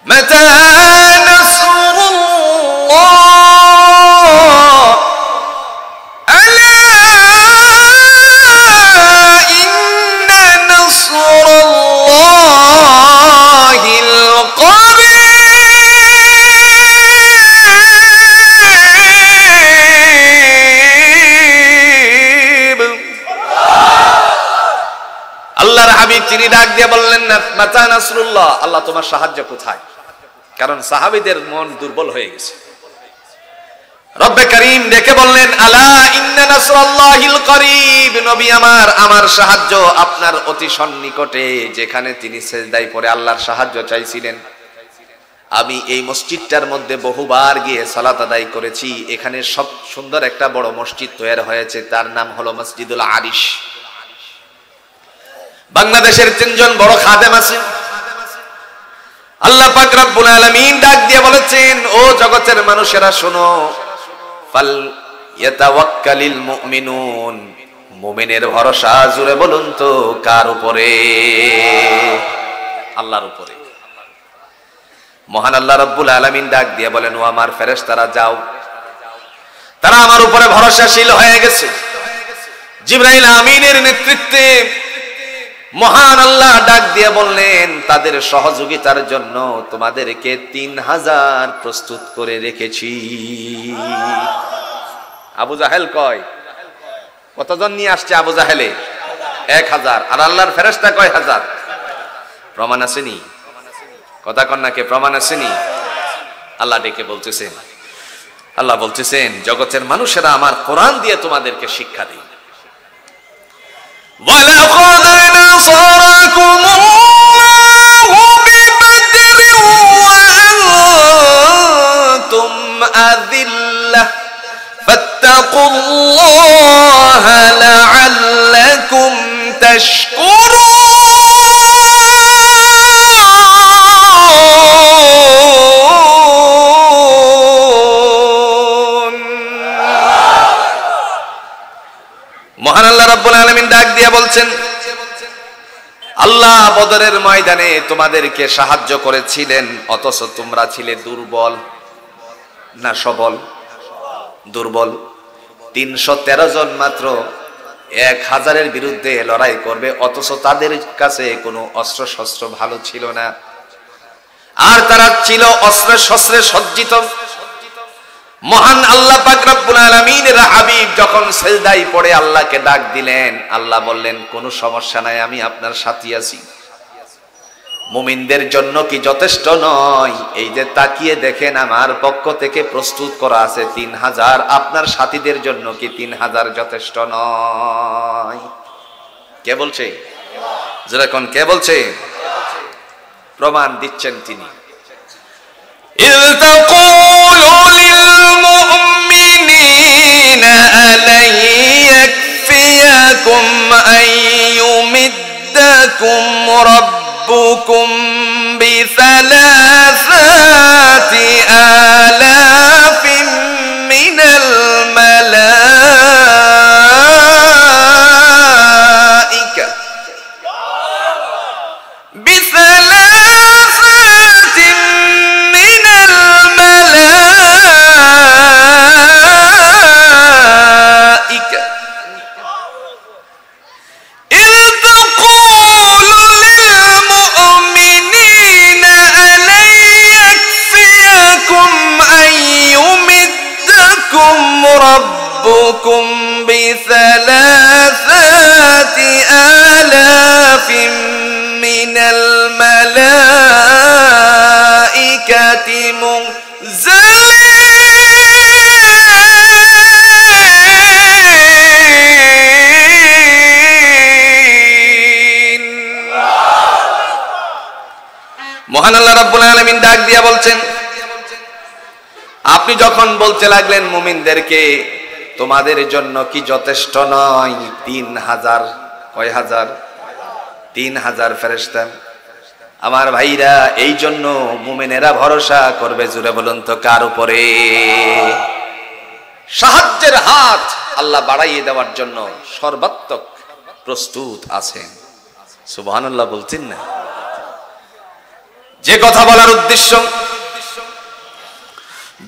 মাতা নাসরুল্লাহ আলা ইন্না নাসরাল্লাহিল আল্লাহর হাবিব তিনি ডাক দিয়ে বললেন, না মাতা নাসরুল্লাহ, আল্লাহ তোমার সাহায্য কোথায়? কারণ সাহাবীদের মন দুর্বল হয়ে গেছে। রব্বে করিম ডেকে বললেন, আলা ইন্না নাসরাল্লাহিল করিব, নবী আমার সাহায্য আপনার অতি সন্নিকটে। যেখানে তিনি সেজদায় পড়ে আল্লাহর সাহায্য চাইছিলেন, আমি এই মসজিদটার মধ্যে বহুবার গিয়ে সালাত আদায় করেছি। এখানে সব সুন্দর একটা বড় মসজিদ তৈরি হয়েছে, তার নাম হলো মসজিদুল আরিশ। বাংলাদেশের তিনজন বড় খাদেম আছে, আল্লাহ পাক রব্বুল আলামিন ডাক দিয়ে বলেছেন, ও জগতের মানুষেরা শোনো, ফাল ইয়াতাওয়াক্কালিল মুমিনুন, মুমিনের ভরসা জুড়ে বলুন তো কার উপরে? আল্লাহর উপরে। মহান আল্লাহ রব্বুল আলামিন ডাক দিয়ে বলেন, ও আমার ফেরেশতারা যাও, তারা আমার উপরে ভরসাশীল হয়ে গেছে। জিবরাইল আমিনের নেতৃত্বে মহান আল্লাহ ডাক দিয়ে বললেন, তাদের সহযোগিতার জন্য তোমাদেরকে 3000 প্রস্তুত করে রেখেছি। আবু জাহেল কয়, কতজন নিয়ে আসছে আবু জাহেলে? 1000। আর আল্লাহর ফেরেশতা কয় হাজার? প্রমাণ আসেনি? কথা কন্যাকে প্রমাণ আসেনি? আল্লাহ ডেকে বলতেছেন, আল্লাহ বলতেছেন, জগতের মানুষেরা আমার কোরআন দিয়ে তোমাদেরকে শিক্ষা দিই। وَلَقَدْ نَصَرَكُمُ اللَّهُ بِبَدْرٍ وَأَنْتُمْ أَذِلَّةٌ فَاتَّقُوا اللَّهَ لَعَلَّكُمْ تَشْكُرُونَ। মহান আল্লাহ রাব্বুল আলামিন ডাক দিয়ে বলছেন, আল্লাহ বদরের ময়দানে তোমাদেরকে সাহায্য করেছিলেন, অথচ তোমরা ছিলে দুর্বল না সবল? দুর্বল। 313 জন মাত্র 1000-এর বিরুদ্ধে লড়াই করবে, অথচ তাদের কাছে কোনো অস্ত্র শস্ত্র ভালো ছিল না, আর তারা ছিল অস্ত্র শস্ত্রে সজ্জিত। মহান আল্লাহ পাক রব্বুল আলামিনের হাবিব যখন সিজদায় পড়ে আল্লাহকে ডাক দিলেন, আল্লাহ বললেন, কোনো সমস্যা নাই, আমি আপনার সাথী আছি। মুমিনদের জন্য কি যথেষ্ট নয়? এই যে তাকিয়ে দেখেন, আমার পক্ষ থেকে প্রস্তুত করা আছে 3000, আপনার সাথীদের জন্য কি 3000 যথেষ্ট নয়? কে বলছে? যেরকম কে বলছে? প্রমাণ দিচ্ছেন তিনি। إذ تقول للمؤمنين ألن يكفيكم أن يمدكم ربكم ب3000 من الملائكة ربكم ب3000 من الملائكة منزلين। মহান আল্লাহ রাব্বুল আলামিন ডাক দিয়া বলছেন, আপনি যখন বলতে লাগলেন মুমিনদেরকে, তোমাদের জন্য কি যথেষ্ট নয় 3000? কয় হাজার? 3000 ফেরেশতা। আমার ভাইরা, এই জন্য মুমিনেরা ভরসা করবে, জুড়ে বলুন তো কার উপরে? সাহায্যের হাত আল্লাহ বাড়াইয়ে দেওয়ার জন্য সর্বাত্মক প্রস্তুত আছেন। সুবহানাল্লাহ বলছেন না? যে কথা বলার উদ্দেশ্য,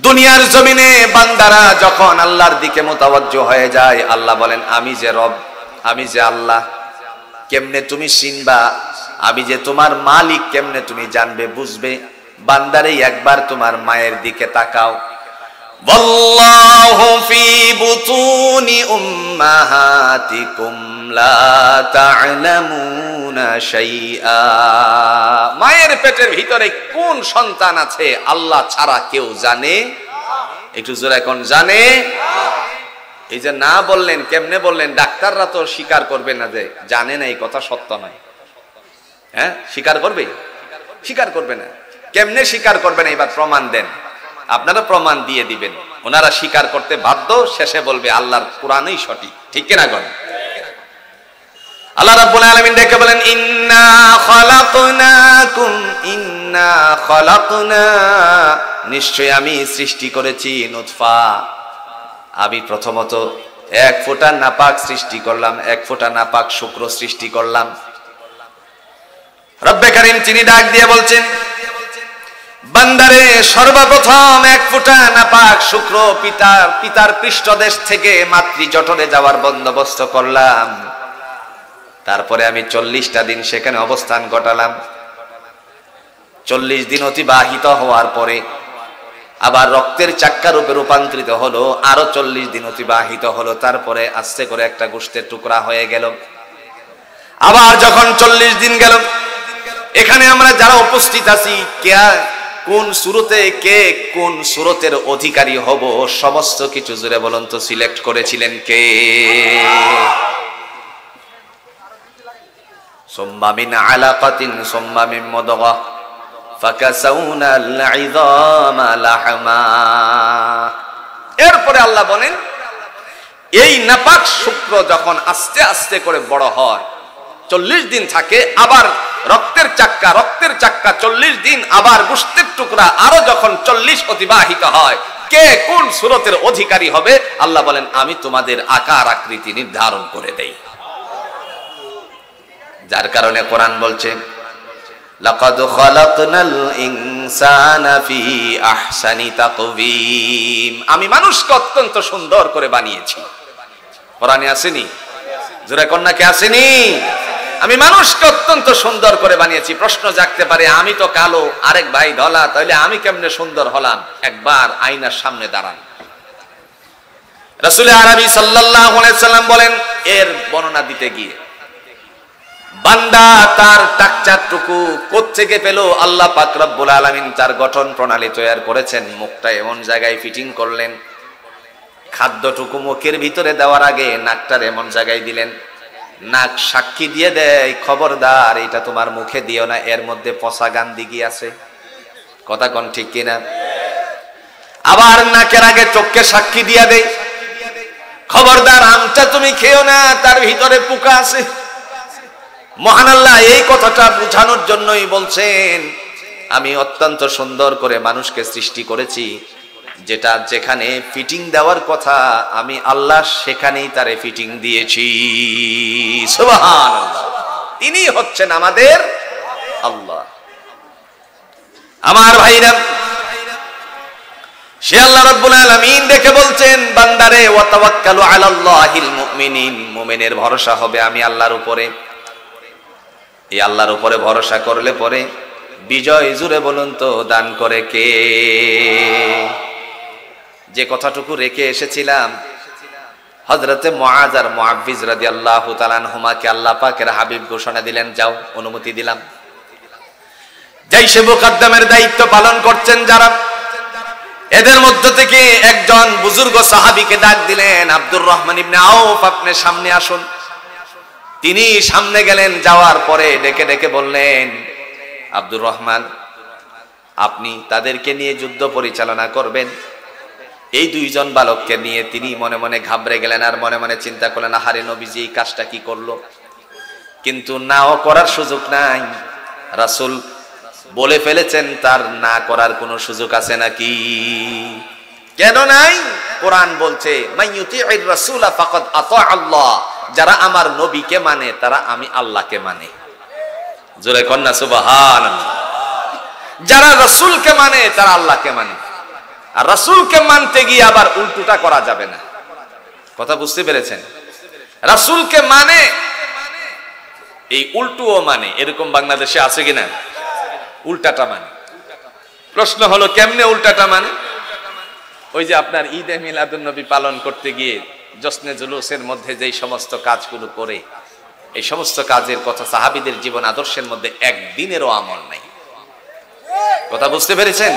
দুনিয়ার জমিনে বান্দারা যখন আল্লাহর দিকে মুতাওয়াজ্জহ হয়ে যায়, আল্লাহ বলেন, আমি যে রব, আমি যে আল্লাহ, কেমনে তুমি চিনবা? আমি যে তোমার মালিক কেমনে তুমি জানবে, বুঝবে? বান্দারে একবার তোমার মায়ের দিকে তাকাও। ওয়াল্লাহু ফি বুতুনি উম্মাহাতিকুম লা তা'লামুনা শাইআ। মায়ের পেটের ভিতরে কোন সন্তান আছে আল্লাহ ছাড়া কেউ জানে? একটু জোরে এখন, জানে? এই যে না বললেন, কেমনে বললেন? ডাক্তাররা তো স্বীকার করবে না যে জানে না, এই কথা সত্য নয়। হ্যাঁ, স্বীকার করবে? স্বীকার করবে না। কেমনে স্বীকার করবে না? এবার প্রমাণ দেন। আপনারা প্রমাণ দিয়ে দিবেন। ওনারা স্বীকার করতে বাধ্য, শেষে বলবে আল্লাহর কোরআনই সঠিক। ঠিক কিনা? আল্লাহ রাব্বুল আলামিন ডেকে বলেন ইন্না খালাকনা, নিশ্চয় আমি সৃষ্টি করেছি নুতফা। আমি প্রথমত এক ফোঁটা নাপাক সৃষ্টি করলাম, এক ফোঁটা নাপাক শুক্র সৃষ্টি করলাম। রব্বে কারীম তিনি ডাক দিয়ে বলছেন, বান্দারে সর্বপ্রথম এক ফোঁটা নাপাক শুক্র পিতার পৃষ্ঠদেশ থেকে মাতৃ জঠরে যাওয়ার বন্দোবস্ত করলাম। তারপরে আমি 40টা দিন সেখানে অবস্থান ঘটালাম। 40 দিন অতিবাহিত হওয়ার পরে আবার রক্তের চাক্কা রূপে রূপান্তরিত হলো, আরো 40 দিন অতিবাহিত হলো। তারপরে আস্তে করে একটা গোশতের টুকরা হয়ে গেল। আবার যখন 40 দিন গেল, এখানে আমরা যারা উপস্থিত আছি, কোন সূরতে কে কোন সূরতের অধিকারী হব, সমস্ত কিছু জুড়ে বলুন তো সিলেক্ট করেছিলেন কে? সুম্মা মিন আলাকাতিন সুম্মা মিন মুদগাহ ফাকাসাউনা আল-ইযামা লাহমা। এরপরে আল্লাহ বলেন, এই নাপাক শুক্র যখন আস্তে আস্তে করে বড় হয়, 40 দিন থাকে, আবার রক্তের চাক্কা 40 দিন, আবার গোশতের টুকরা আরো যখন 40 অতিবাহিত হয়, কে কোন সূরতের অধিকারী হবে আল্লাহ বলেন আমি তোমাদের আকার আকৃতি নির্ধারণ করে দেই। যার কারণে কোরআন বলছে লাকাদ খালাকনাল ইনসানা ফি আহসানি তাকওয়িম, আমি মানুষকে অত্যন্ত সুন্দর করে বানিয়েছি। কোরআনে আসেনি? জোরে কন্যা কে আসেনি? আমি মানুষকে অত্যন্ত সুন্দর করে বানিয়েছি। প্রশ্ন জাগতে পারে, আমি তো কালো, আরেক ভাই ধলা, তাহলে আমি কেমনে সুন্দর হলাম? একবার আয়নার সামনে দাঁড়ান। রাসূল আরবি সাল্লাল্লাহু আলাইহি সাল্লাম বলেন, এর বর্ণনা দিতে গিয়ে, বান্দা তার টাকচারটুকু কোত্থেকে পেল? আল্লাহ পাক রব্বুল আলামিন তার গঠন প্রণালী তৈরি করেছেন। মুখটা এমন জায়গায় ফিটিং করলেন, খাদ্যটুকু মুখের ভিতরে দেওয়ার আগে নাকটার এমন জায়গায় দিলেন, নাক সাক্ষী দিয়ে দেয়, খবরদার এটা তোমার মুখে দিও না, এর মধ্যে পচা গান্দিগি আছে। কথা কোন ঠিক কিনা? আবার নাকের আগে চোখকে সাক্ষী দিয়ে দেয়, খবরদার আমটা তুমি খেও না, তার ভিতরে পোকা আছে। মহান আল্লাহ এই কথাটা বোঝানোর জন্যই বলছেন, আমি অত্যন্ত সুন্দর করে মানুষকে সৃষ্টি করেছি, যেটা যেখানে ফিটিং দেওয়ার কথা আমি আল্লাহ সেখানেই তারে ফিটিং দিয়েছি। সুবহানাল্লাহ, তিনি হচ্ছেন আমাদের আল্লাহ। আমার ভাইরা, সে আল্লাহ রাব্বুল আলামিন দেখে বলছেন, বান্দারে ওয়া তাওয়াক্কালু আলাল্লাহিল মুমিনিন, মুমিনের ভরসা হবে আমি আল্লাহর উপরে। এই আল্লাহর উপরে ভরসা করলে পরে বিজয় জুড়ে বলুন তো দান করে কে? যে কথাটুকু রেখে এসেছিলাম, হযরতে মুআয আর মুআব্বিজ রাদিয়াল্লাহু তাআলা আনহুমাকে আল্লাহ পাকের হাবিব ঘোষণা দিলেন, যাও, অনুমতি দিলাম। জাইশে মুকাদ্দামের দায়িত্ব পালন করছেন যারা, এদের মধ্য থেকে একজন বুজুর্গ সাহাবীকে ডাক দিলেন, আব্দুর রহমান ইবনে আউফ, আপনি সামনে আসুন। তিনি সামনে গেলেন, যাওয়ার পরে ডেকে ডেকে বললেন, আব্দুর রহমান, আপনি তাদেরকে নিয়ে যুদ্ধ পরিচালনা করবেন। এই দুইজন বালককে নিয়ে তিনি মনে মনে ঘাবড়ে গেলেন, আর মনে মনে চিন্তা করলেন, আহারে নবীজি এই কাজটা কি করলো? কিন্তু নাও করার সুযোগ নাই, রাসূল বলে ফেলেছেন, তার না করার কোনো সুযোগ আছে নাকি? কেন নাই? কোরআন বলছে, মাইয়ুতি'ir রাসূলা ফাকাদ আতা আল্লাহ, যারা আমার নবীকে মানে তারা আমি আল্লাহকে মানে। জোরে কন্যা সুবহানাল্লাহ। যারা রাসূলকে মানে তারা আল্লাহকে মানে। আর রাসূলকে মানতে গিয়ে আবার উল্টোটা করা যাবে না। কথা বুঝতে পেরেছেন? রাসূলকে মানে এই উল্টোও মানে, এরকম বাংলাদেশে আছে কিনা? উল্টাটা মানে। প্রশ্ন হলো কেমনে উল্টাটা মানে? ওই যে আপনার ঈদে মিলাদুন নবী পালন করতে গিয়ে জশ্নে জুলুসের মধ্যে যেই সমস্ত কাজগুলো করে, এই সমস্ত কাজের কথা সাহাবীদের জীবন আদর্শের মধ্যে একদিনেরও আমল নাই। কথা বুঝতে পেরেছেন?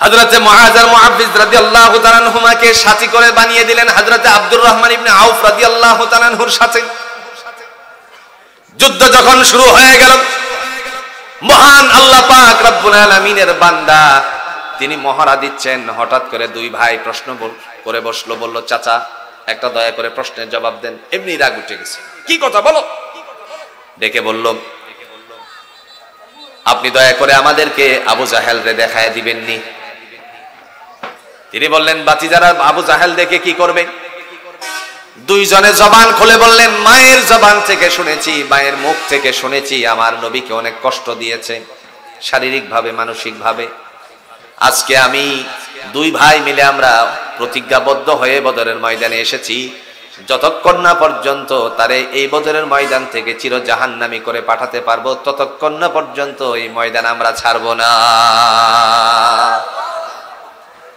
হযরতে মুআয আর মুআব্বিজ রাদিয়াল্লাহু তাআলা আনহুমাকে সাথী করে বানিয়ে দিলেন হযরতে আব্দুর রহমান ইবনে আউফ রাদিয়াল্লাহু তাআলা আনহুর সাথে। যুদ্ধ যখন শুরু হয়ে গেল, মহান আল্লাহ পাক রব্বুল আলামিনের বান্দা তিনি মহড়া দিচ্ছেন, হঠাৎ করে দুই ভাই প্রশ্ন করে বসলো, বলল, চাচা একটা দয়া করে প্রশ্নের জবাব দেন। এমনি রাগ উঠে গেছে, কি কথা বলো। ডেকে বলল, আপনি দয়া করে আমাদেরকে আবু জাহেল রে দেখায় দিবেননি? তিনি বললেন, বাতিজারা আবু জাহেল দেখে কি করবে? দুইজনে জবান খুলে বললেন, মায়ের জবান থেকে শুনেছি, মায়ের মুখ থেকে শুনেছি আমার নবীকে অনেক কষ্ট দিয়েছে, শারীরিক ভাবে, মানসিক ভাবে। আজকে আমি দুই ভাই মিলে আমরা প্রতিজ্ঞাবদ্ধ হয়ে বদরের ময়দানে এসেছি, যতক্ষণ না পর্যন্ত তারে এই বদরের ময়দান থেকে চির জাহান্নামী করে পাঠাতে পারবো, ততক্ষণ না পর্যন্ত এই ময়দান আমরা ছাড়বো না।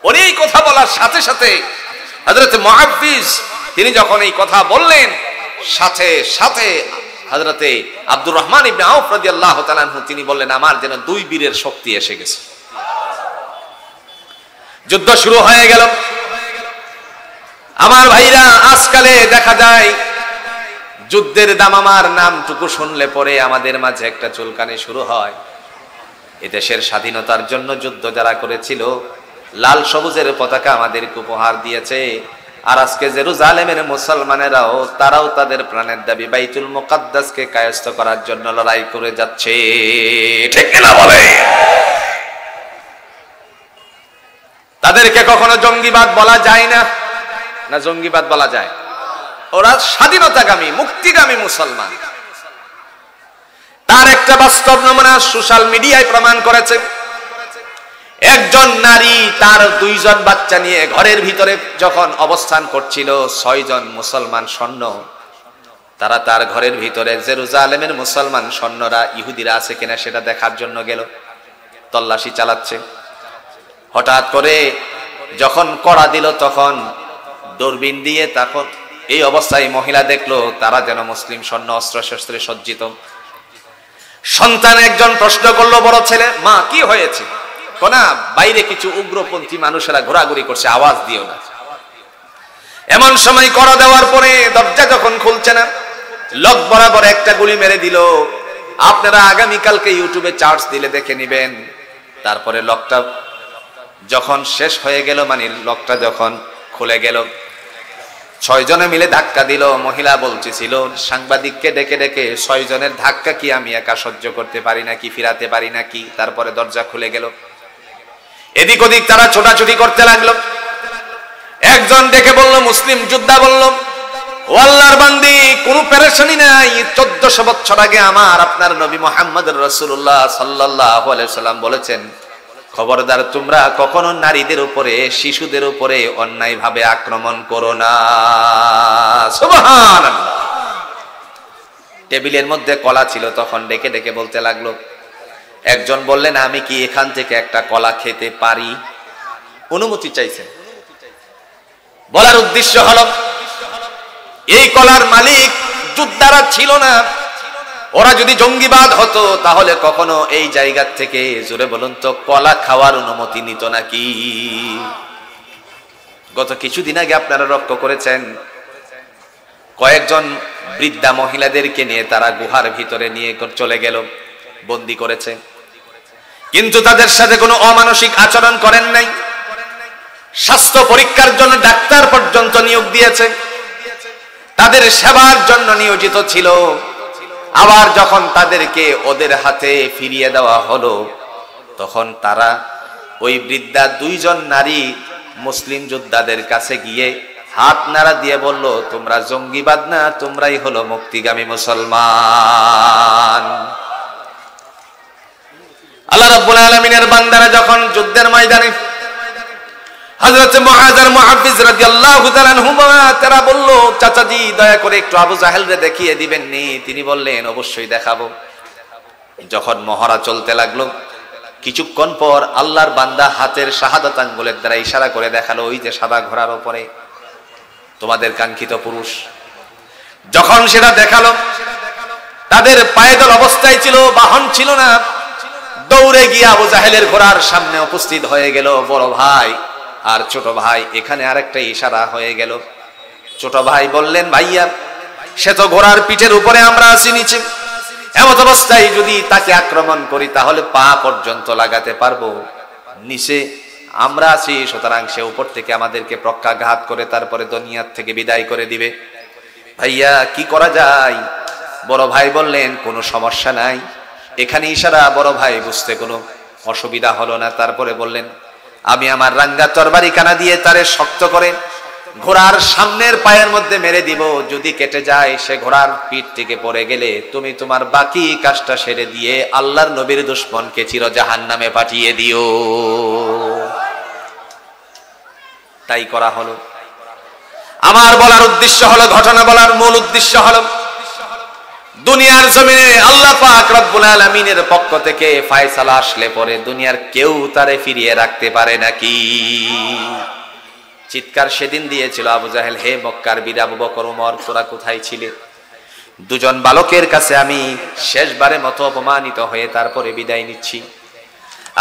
ওর এই কথা বলার সাথে সাথে হযরত মুআফফিজ তিনি যখন এই কথা বললেন, সাথে সাথে হযরতে আব্দুর রহমান ইবনে আউফ রাদিয়াল্লাহু তাআলা আনহু তিনি বললেন, আমার যেন দুই বীরের শক্তি এসে গেছে। যুদ্ধ শুরু হয়ে গেল। আমার ভাইরা, আজকালে দেখা যায় যুদ্ধের দামামার নামটুকু শুনলে পরে আমাদের মাঝে একটা চুলকানি শুরু হয়। এদেশের স্বাধীনতার জন্য যুদ্ধ যারা করেছিল, লাল সবুজের পতাকা আমাদেরকে উপহার দিয়েছে। আর আজকে জেরুজালেমের মুসলমানেরাও তারাও তাদের প্রাণের দাবি বাইতুল মুকাদ্দাসকে কায়স্থ করার জন্য লড়াই করে যাচ্ছে, ঠিক না বলে? তাদেরকে কখনো জঙ্গিবাদ বলা যায় না, না জঙ্গিবাদ বলা যায়? ওরা স্বাধীনতাগামী, মুক্তিগামী মুসলমান। তার একটা বাস্তব নমুনা সোশ্যাল মিডিয়ায় প্রমাণ করেছে। একজন নারী তার দুইজন বাচ্চা নিয়ে ঘরের ভিতরে যখন অবস্থান করছিল, 6 জন মুসলমান সৈন্য তারা তার ঘরের ভিতরে জেরুজালেমের মুসলমান সৈন্যরা ইহুদিরা আছে কিনা সেটা দেখার জন্য গেল, তল্লাশি চালাচ্ছে। হঠাৎ করে যখন কড়া দিল, তখন দূরবীন দিয়ে তখন এই অবস্থায় মহিলা দেখলো তারা যেন মুসলিম সৈন্য অস্ত্র শস্ত্রে সজ্জিত। সন্তান একজন প্রশ্ন করলো বড় ছেলে, মা কি হয়েছে? কোনা বাইরে কিছু উগ্রপন্থী মানুষেরা ঘোরাঘুরি করছে, আওয়াজ দিও না। এমন সময় কড়া দেওয়ার পরে দরজা যখন খুলছে না, লক বরাবর একটা গুলি মেরে দিল। আপনারা আগামীকালকে ইউটিউবে চার্জ দিলে দেখে নিবেন। তারপরে লকটা যখন শেষ হয়ে গেল, মানে লকটা যখন খুলে গেল, 6 জনে মিলে ধাক্কা দিল। মহিলা বলতেছিল সাংবাদিককে ডেকে ডেকে, 6 জনের ধাক্কা কি আমি একা সহ্য করতে পারি নাকি, ফিরাতে পারি নাকি? তারপরে দরজা খুলে গেল। এদিক ওদিক তারা ছোটাছুটি করতে লাগলো। একজন ডেকে বলল, মুসলিম যোদ্ধা বলল, ও আল্লাহর বান্দি, কোনো পেরেশানি নাই। 1400 বছর আগে আমার আপনার নবী মুহাম্মদ রাসূলুল্লাহ সাল্লাল্লাহু আলাইহি সাল্লাম বলেছেন, খবরদার তোমরা কখনো নারীদের উপরে, শিশুদের উপরে অন্যায় ভাবে আক্রমণ করো না। সুবহানাল্লাহ। টেবিলের মধ্যে কলা ছিল, তখন ডেকে ডেকে বলতে লাগলো। একজন বললেন, আমি কি এখান থেকে একটা কলা খেতে পারি? অনুমতি চাইছেন। বলার উদ্দেশ্য হলো, এই কলার মালিক যোদ্ধারা ছিল না। ওরা যদি জঙ্গিবাদ হতো তাহলে কখনো এই জায়গা থেকে, জোরে বলুন তো, কলা খাওয়ার অনুমতি নিত নাকি? গত কিছুদিন আগে আপনারা লক্ষ্য করেছেন, কয়েকজন বৃদ্ধা মহিলাদেরকে নিয়ে তারা গুহার ভিতরে নিয়ে চলে গেল, বন্দী করেছে। কিন্তু তাদের সাথে কোনো অমানসিক আচরণ করেন নাই। স্বাস্থ্য পরীক্ষার জন্য ডাক্তার পর্যন্ত নিয়োগ দিয়েছে, তাদের সেবার জন্য নিয়োজিত ছিল। আবার যখন তাদেরকে ওদের হাতে ফিরিয়ে দেওয়া হলো, তখন তারা ওই বৃদ্ধা 2 জন নারী মুসলিম যোদ্ধাদের কাছে গিয়ে হাত নাড়া দিয়ে বলল, তোমরা জঙ্গিবাদ না, তোমরাই হলো মুক্তিগামী মুসলমান। আল্লাহ রাব্বুল আলামিনের বান্দারা যখন যুদ্ধের ময়দানে, হযরত মুআয আর মুহাফিজ রাদিয়াল্লাহু তাআলা আনহুমা তারা বলল, চাচাজি দয়া করে একটু আবু জাহেল রে দেখিয়ে দিবেন নি? তিনি বললেন, অবশ্যই দেখাবো। যখন মহড়া চলতে লাগলো, কিছুক্ষণ পর আল্লাহর বান্দা হাতের শাহাদাত আঙ্গুলের দ্বারা ইশারা করে দেখালো, ওই যে সাদা ঘোড়ার উপরে তোমাদের কাঙ্ক্ষিত পুরুষ। যখন সেটা দেখালো, তাদের পায়দল অবস্থায় ছিল, বাহন ছিল না। দৌড়ে গিয়ে আবু জাহেলের ঘোড়ার সামনে উপস্থিত হয়ে গেল বড় ভাই আর ছোট ভাই। এখানে আরেকটা ইশারা হয়ে গেল। ছোট ভাই বললেন, ভাইয়া সে তো ঘোড়ার পিঠের উপরে, আমরা আছি নিচে। এমত অবস্থায় যদি তাকে আক্রমণ করি তাহলে পা পর্যন্ত লাগাতে পারবো, নিচে আমরা আছি, সুতরাং সে উপর থেকে আমাদেরকে প্রত্যাঘাত করে তারপরে দুনিয়া থেকে বিদায় করে দিবে। ভাইয়া কি করা যায়? বড় ভাই বললেন কোনো সমস্যা নাই। এখানে ইশারা, বড় ভাই বুঝতে কোনো অসুবিধা হলো না। তারপরে বললেন, আমি আমার রাঙ্গা তরবারি কানা দিয়ে তারে শক্ত করে ঘোড়ার সামনের পায়ের মধ্যে মেরে দিব। যদি কেটে যায়, সে ঘোড়ার পিঠ থেকে পড়ে গেলে তুমি তোমার বাকি কাজটা সেরে দিয়ে আল্লাহর নবীর দুশমনকে চির জাহান্নামে পাঠিয়ে দিও। তাই করা হলো। আমার বলার উদ্দেশ্য হলো, ঘটনা বলার মূল উদ্দেশ্য হলো, দুনিয়ার জমিনে আল্লাহ পাক রব্বুল আলামিনের পক্ষ থেকে ফয়সালা আসলে পরে দুনিয়ার কেউ তারে ফিরিয়ে রাখতে পারে নাকি? চিৎকার সেদিন দিয়েছিল আবু জাহেল, হে মক্কার বীর আবু বকর ওমর, তোরা কোথায় ছিলে? দুজন বালকের কাছে আমি শেষবারের মতো অপমানিত হয়ে তারপরে বিদায় নিচ্ছি।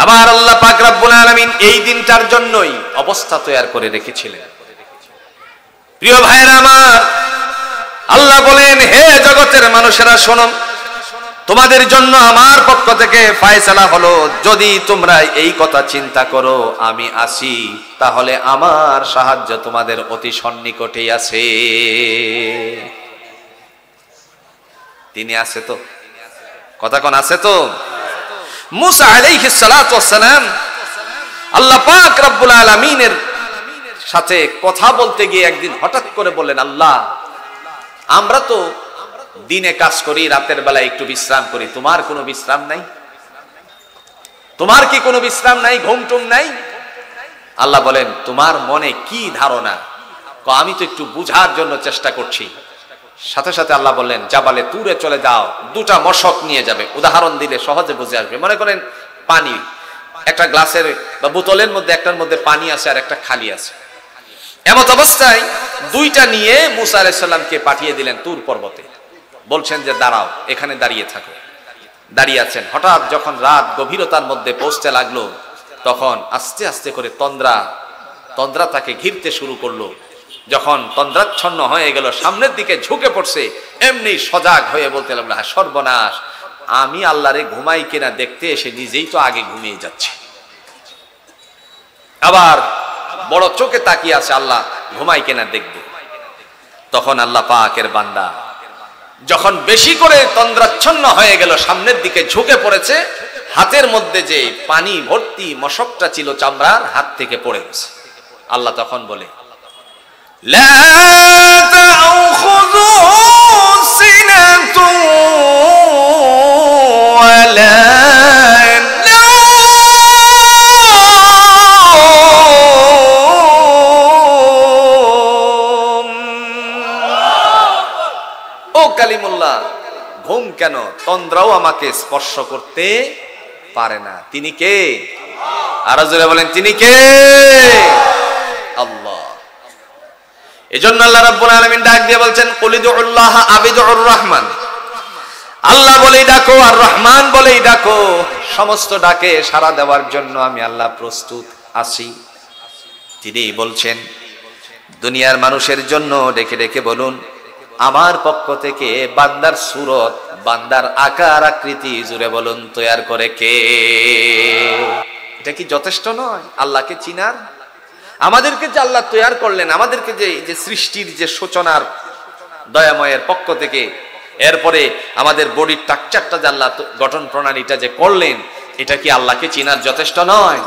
আমার আল্লাহ পাক রব্বুল আলামিন এই দিনটার জন্যই অবস্থা তৈরি করে রেখেছিলেন। প্রিয় ভাইরা আমার, আল্লাহ বলেন, হে জগতের মানুষেরা শোনো, তোমাদের জন্য আমার পক্ষ থেকে ফয়সালা হলো, যদি তোমরা এই কথা চিন্তা করো আমি আছি, তাহলে আমার সাহায্য তোমাদের অতি সন্নিকটেই আছে। তিনি আছে তো? কথা কোন আছে তো? মুসা আলাইহিস সালাতু ওয়াস সালাম আল্লাহ পাক রব্বুল আলামিনের সাথে কথা বলতে গিয়ে একদিন হঠাৎ করে বললেন, আল্লাহ, আমরা তো দিনে কাজ করি, রাতের বেলা একটু বিশ্রাম করি, তোমার কোনো বিশ্রাম নাই? তোমার কি কোনো বিশ্রাম নাই, ঘুম টুম নাই? আল্লাহ বলেন, তোমার মনে কি ধারণা? আমি তো একটু বুঝার জন্য চেষ্টা করছি। সাথে সাথে আল্লাহ বললেন, জাবালে তুরে চলে যাও, দুটা মশক নিয়ে যাবে। উদাহরণ দিলে সহজে বুঝে আসবে। মনে করেন পানি, একটা গ্লাসের বা বোতলের মধ্যে একটার মধ্যে পানি আছে আর একটা খালি আছে। এমত অবস্থায় দুইটা নিয়ে মুসা আলাইহিস সালামকে পাঠিয়ে দিলেন তুর পর্বতে। বলছেন যে দাঁড়াও, এখানে দাঁড়িয়ে থাকো। দাঁড়িয়ে আছেন। হঠাৎ যখন রাত গভীরতার মধ্যে পৌঁছতে লাগলো, তখন আস্তে আস্তে করে তন্দ্রা তাকে ঘিরতে শুরু করলো। যখন তন্দ্রাচ্ছন্ন হয়ে গেল, সামনের দিকে ঝুঁকে পড়ছে, এমনি সজাগ হয়ে বলতে লাগলো, হ্যাঁ সর্বনাশ, আমি আল্লাহরে ঘুমাই কিনা দেখতে এসে নিজেই তো আগে ঘুমিয়ে যাচ্ছে। আবার বড় চোখে তাকিয়ে আছে, আল্লাহ ঘুমাই কিনা দেখবে। তখন আল্লাহ পাকের বান্দা যখন বেশি করে তন্দ্রাচ্ছন্ন হয়ে গেল, সামনের দিকে ঝুঁকে পড়েছে, হাতের মধ্যে যে পানি ভর্তি মশকটা ছিল চামড়ার, হাত থেকে পড়ে গেছে। আল্লাহ তখন বলে, লা তা'খুযুহু সিনাতুন ওয়ালা কালিমুল্লাহ, ঘুম কেন? তন্দ্রাও আমাকে স্পর্শ করতে পারে না। তিনি কে? আরো জোরে বলেন, তিনি কে? আল্লাহ। এজন্য আল্লাহ রাব্বুল আলামিন ডাক দিয়ে বলছেন, কুলিদুল্লাহ আবিদুর রহমান, আল্লাহ বলেই ডাকো আর রহমান বলেই ডাকো, সমস্ত ডাকে সাড়া দেওয়ার জন্য আমি আল্লাহ প্রস্তুত আছি। তিনি বলছেন, দুনিয়ার মানুষের জন্য ডেকে ডেকে বলুন, আমার পক্ষ থেকে বান্দার সুরত, বান্দার আকার আকৃতি জুড়ে বলুন তৈয়ার করে কে? এটা কি যথেষ্ট নয় আল্লাহকে চিনার? আমাদেরকে যে আল্লাহ তৈয়ার করলেন, আমাদেরকে যে সৃষ্টির যে সূচনার দয়াময়ের পক্ষ থেকে, এরপরে আমাদের বডির স্ট্রাকচারটা যে আল্লাহ গঠন প্রণালীটা যে করলেন, এটা কি আল্লাহকে চিনার যথেষ্ট নয়?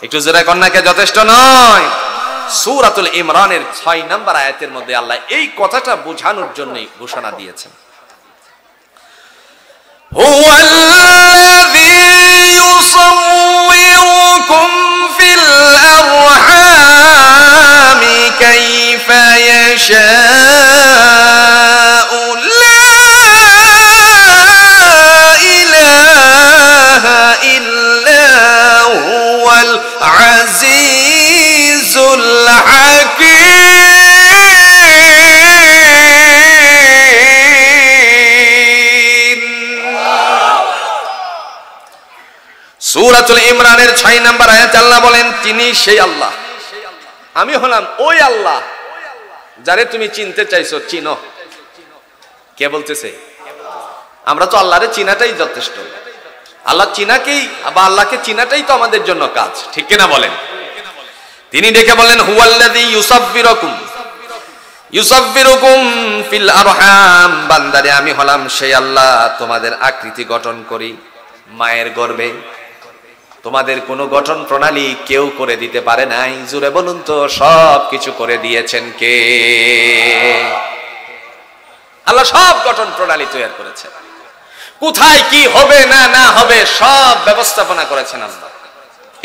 একটু জোরে কন্যাকে যথেষ্ট নয়? সূরাতুল ইমরানের 6 নম্বর আয়াতের মধ্যে আল্লাহ এই কথাটা বোঝানোর জন্যই ঘোষণা দিয়েছেন, হুয়াল্লাযী ইউসাউওয়িরুকুম ফিল আরহামি কাইফা ইয়াশাউ লা ইলাহা ইল্লা হুয়াল আজিজুল সূরাতুল ইমরানের 6 নম্বর আয়াতে আল্লাহ বলেন, তিনি সেই আল্লাহ, আমি হলাম ওই আল্লাহ যারে তুমি চিনতে চাইছো, চিনো। কে বলতেছে? আমরা তো আল্লাহরে চিনাটাই যথেষ্ট। আল্লাহ চিনাকেই বা আল্লাহকে চিনাটাই তো আমাদের জন্য কাজ, ঠিক কিনা বলেন? তিনি ডেকে বললেন হুয়াল্লাযী ইউসাব্বিরুকুম ফিল আরহাম, বান্দারে আমি হলাম সেই আল্লাহ তোমাদের আকৃতি গঠন করি মায়ের গর্ভে। তোমাদের কোনো গঠন প্রণালী কেউ করে দিতে পারে নাই। জুড়ে বলুন তো সব কিছু করে দিয়েছেন কে? আল্লাহ সব গঠন প্রণালী তৈরি করেছেন। কোথায় কি হবে না না হবে সব ব্যবস্থাপনা করেছেন আল্লাহ।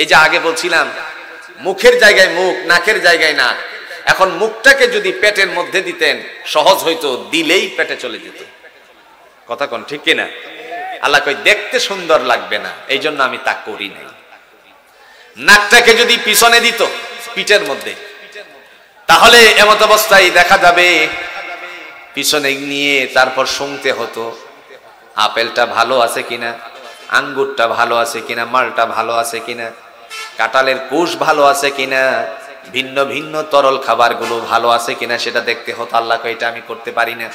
এই যে আগে বলছিলাম মুখের জায়গায় মুখ, নাকের জায়গায় নাক। এখন মুখটাকে যদি পেটের মধ্যে দিতেন সহজ হইতো, দিলেই পেটে চলে যেত। কথা কোন ঠিক কিনা? আল্লাহ কই দেখতে সুন্দর লাগবে না, এই জন্য আমি তা করি নাই। নাকটাকে যদি পিছনে দিত পিঠের মধ্যে, তাহলে এমত অবস্থায় দেখা যাবে পিছনে নিয়ে তারপর শুনতে হতো আপেলটা ভালো আছে কিনা, আঙ্গুরটা ভালো আছে কিনা, মালটা ভালো আছে কিনা, কাঁঠালের কোষ ভালো আছে কিনা, ভিন্ন ভিন্ন তরল খাবারগুলো ভালো আছে কিনা সেটা দেখতে হতো। আল্লাহ কই এটা আমি করতে পারি না।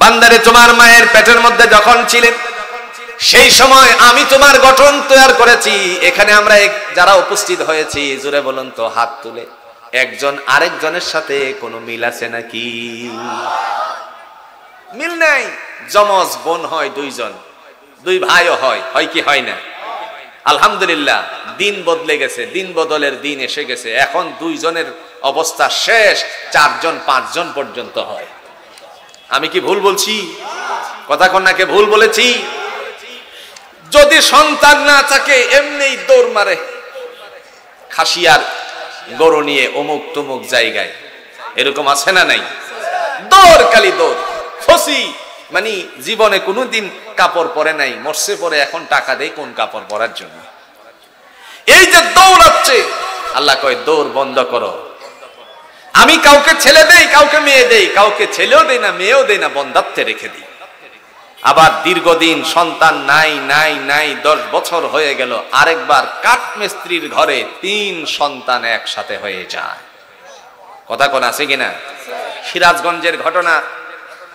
বান্দারে তোমার মায়ের পেটের মধ্যে যখন ছিলেন সেই সময় আমি তোমার গঠন তৈরি করেছি। এখানে আমরা যারা উপস্থিত হয়েছি জোরে বলুন তো হাত তুলে, একজন আরেকজনের সাথে কোনো মিল আছে নাকি? মিল নাই। যমজ বোন হয় দুইজন, দুই ভাইও হয়, হয় কি হয় না? আলহামদুলিল্লাহ দিন বদলে গেছে, দিন বদলের দিন এসে গেছে। এখন দুইজনের অবস্থা শেষ, 4 জন 5 জন পর্যন্ত হয়। আমি কি ভুল বলছি? কথা কন্যাকে ভুল বলেছি? যদি সন্তান না থাকে এমনি দৌড় মারে খাসিয়ার গরু নিয়ে অমুক তমুক জায়গায়, এরকম আছে না নাই? দৌড় কালি দৌড়। ফসি মানে জীবনে কোনোদিন কাপড় পরে নাই, মরছে পরে এখন টাকা দেয় কোন কাপড় পরার জন্য। এই যে দৌড়াচ্ছে, আল্লাহ কয় দৌড় বন্ধ করো। আমি কাউকে ছেলে দেই, কাউকে মেয়ে দেই, কাউকে ছেলেও দেই না মেয়েও দেই না, বন্ধাত্বে রেখে দিই। আবার দীর্ঘদিন সন্তান নাই নাই নাই, 10 বছর হয়ে গেল, আরেকবার কাঠমিস্ত্রির ঘরে 3 সন্তান একসাথে হয়ে যায়। কথা কোন আছে কিনা? সিরাজগঞ্জের ঘটনা।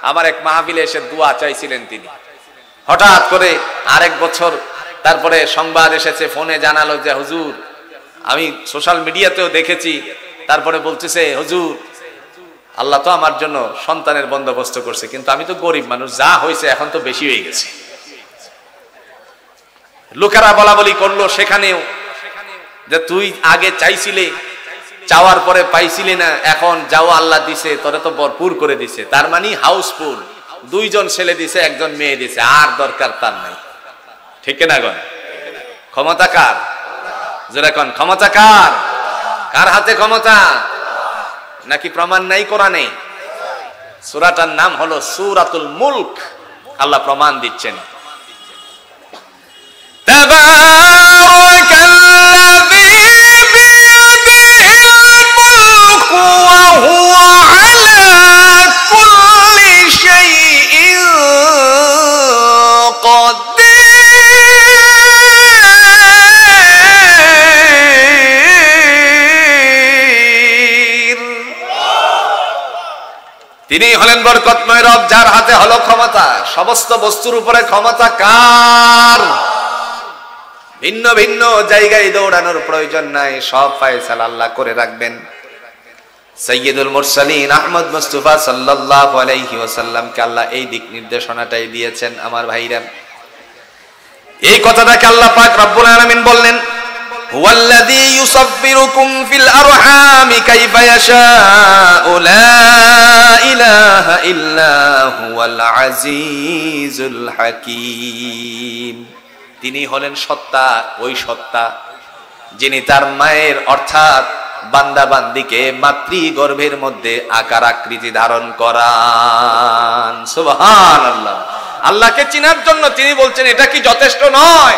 আমার এক মাহফিলে এসে দোয়া চাইছিলেন তিনি। হঠাৎ করে আরেক বছর তারপরে সংবাদ এসেছে, ফোনে জানালো যে হুজুর, আমি সোশ্যাল মিডিয়াতেও দেখেছি, তারপরে বলতেছে হুজুর আল্লাহ তো আমার জন্য সন্তানের বন্দোবস্ত করছে, কিন্তু আমি তো গরিব মানুষ, যা হয়েছে এখন তো বেশি হয়ে গেছে। লোকেরা বলা বলি করলো সেখানেও যে তুই আগে চাইছিলে, চাওয়ার পরে পাইছিলি না, এখন যাও আল্লাহ দিছে, তোরে তো ভরপুর করে দিছে, তার মানে হাউসফুল। 2 জন ছেলে দিছে, 1 জন মেয়ে দিছে, আর দরকার তার নাই। ঠিক না গণ? ক্ষমতা কার? যেরকম ক্ষমতা কার? কার হাতে ক্ষমতা? নাকি প্রমাণ নাই কোরআনে? সূরাটার নাম হলো সূরাতুল মুলক। আল্লাহ প্রমাণ দিচ্ছেন, তাবারাকাল্লাযী বিয়াদিহিল মুলকু ওয়া হুয়া আলা কুল্লি শাইইন কাদির। তিনি হলেন বরকতময় রব, যার হাতে হলো ক্ষমতা। সমস্ত বস্তুর উপরে ক্ষমতা কার? ভিন্ন ভিন্ন জায়গায় দৌড়ানোর প্রয়োজন নাই, সব ফয়সালা আল্লাহ করে রাখবেন। সাইয়্যিদুল মুরসালিন আহমদ মুস্তাফা সাল্লাল্লাহু আলাইহি ওয়াসাল্লামকে আল্লাহ এই দিক নির্দেশনাটাই দিয়েছেন। আমার ভাইরা, এই কথাটাকে আল্লাহ পাক রব্বুল আলামিন বললেন, হুয়াল্লাযী ইউসাব্বিরুকুম ফিল আরহামি কাইফা ইয়াশাউ লা ইলাহা ইল্লা হুয়াল আজিজুল হাকীম। তিনি হলেন সত্তা, ওই সত্তা যিনি তার মায়ের অর্থাৎ বান্দা বান্দিকে মাতৃগর্ভের মধ্যে আকার আকৃতি ধারণ করান। সুবহানাল্লাহ। আল্লাহকে চিনার জন্য তিনি বলছেন এটা কি যথেষ্ট নয়?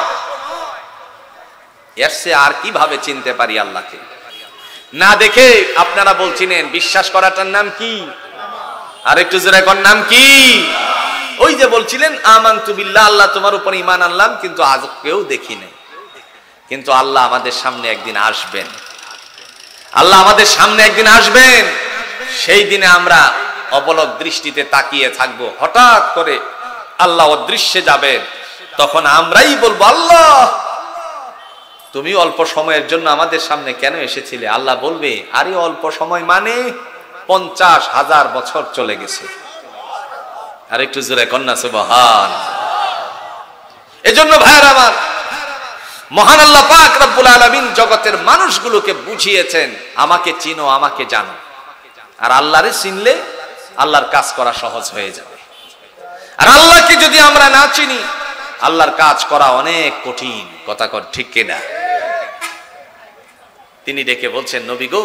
এর চেয়ে আর কিভাবে চিনতে পারি আল্লাহকে? না দেখে আপনারা বলছিলেন বিশ্বাস করাটার নাম কি? আর একটু জোরে কোন নাম কি? ওই যে বলছিলেন আমানতু বিল্লাহ, আল্লাহ তোমার উপর ঈমান আনলাম, কিন্তু আজ কেউ দেখি নাই। কিন্তু আল্লাহ আমাদের সামনে একদিন আসবেন, আল্লাহ আমাদের সামনে একদিন আসবেন। সেই দিনে আমরা অবলক দৃষ্টিতে তাকিয়ে থাকবো। হঠাৎ করে আল্লাহ অদৃশ্যে যাবেন, তখন আমরাই বলবো আল্লাহ তুমি অল্প সময়ের জন্য আমাদের সামনে কেন এসেছিলে? আল্লাহ বলবে, আরে অল্প সময় মানে 50,000 বছর চলে গেছে। আর একটু জোরে কন্যা সুবহান। এজন্য ভাইরা আমার, মহান আল্লাহ পাক রব্বুল আলামিন জগতের মানুষগুলোকে বুঝিয়েছেন, আমাকে চিনো, আমাকে জানো। আর আল্লাহরে চিনলে আল্লাহর কাজ করা সহজ হয়ে যাবে। আর আল্লাহকে যদি আমরা না চিনি, আল্লাহর কাজ করা অনেক কঠিন। কথা কর ঠিক কিনা? তিনি ডেকে বলছেন, নবী গো,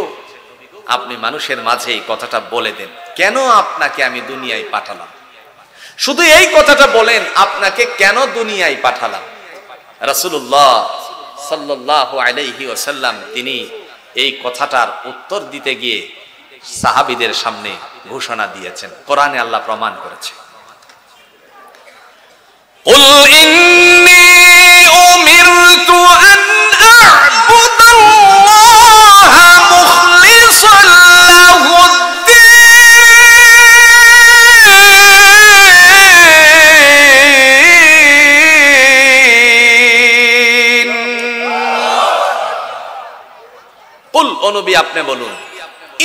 আপনি মানুষের মাঝে এই কথাটা বলে দেন, কেন আপনাকে আমি দুনিয়ায় পাঠালাম? শুধু এই কথাটা বলেন, আপনাকে কেন দুনিয়ায় পাঠালাম? রাসূলুল্লাহ সাল্লাল্লাহু আলাইহি ওয়াসাল্লাম তিনি এই কথাটার উত্তর দিতে গিয়ে সাহাবীদের সামনে ঘোষণা দিয়েছেন। কোরআনে আল্লাহ প্রমাণ করেছে, কুল ইন্নী উমিরতু আন আ'বুদাল্লাহা মুখলিসান লাহুদ্দীন। কুল, ও নবী আপনি বলুন,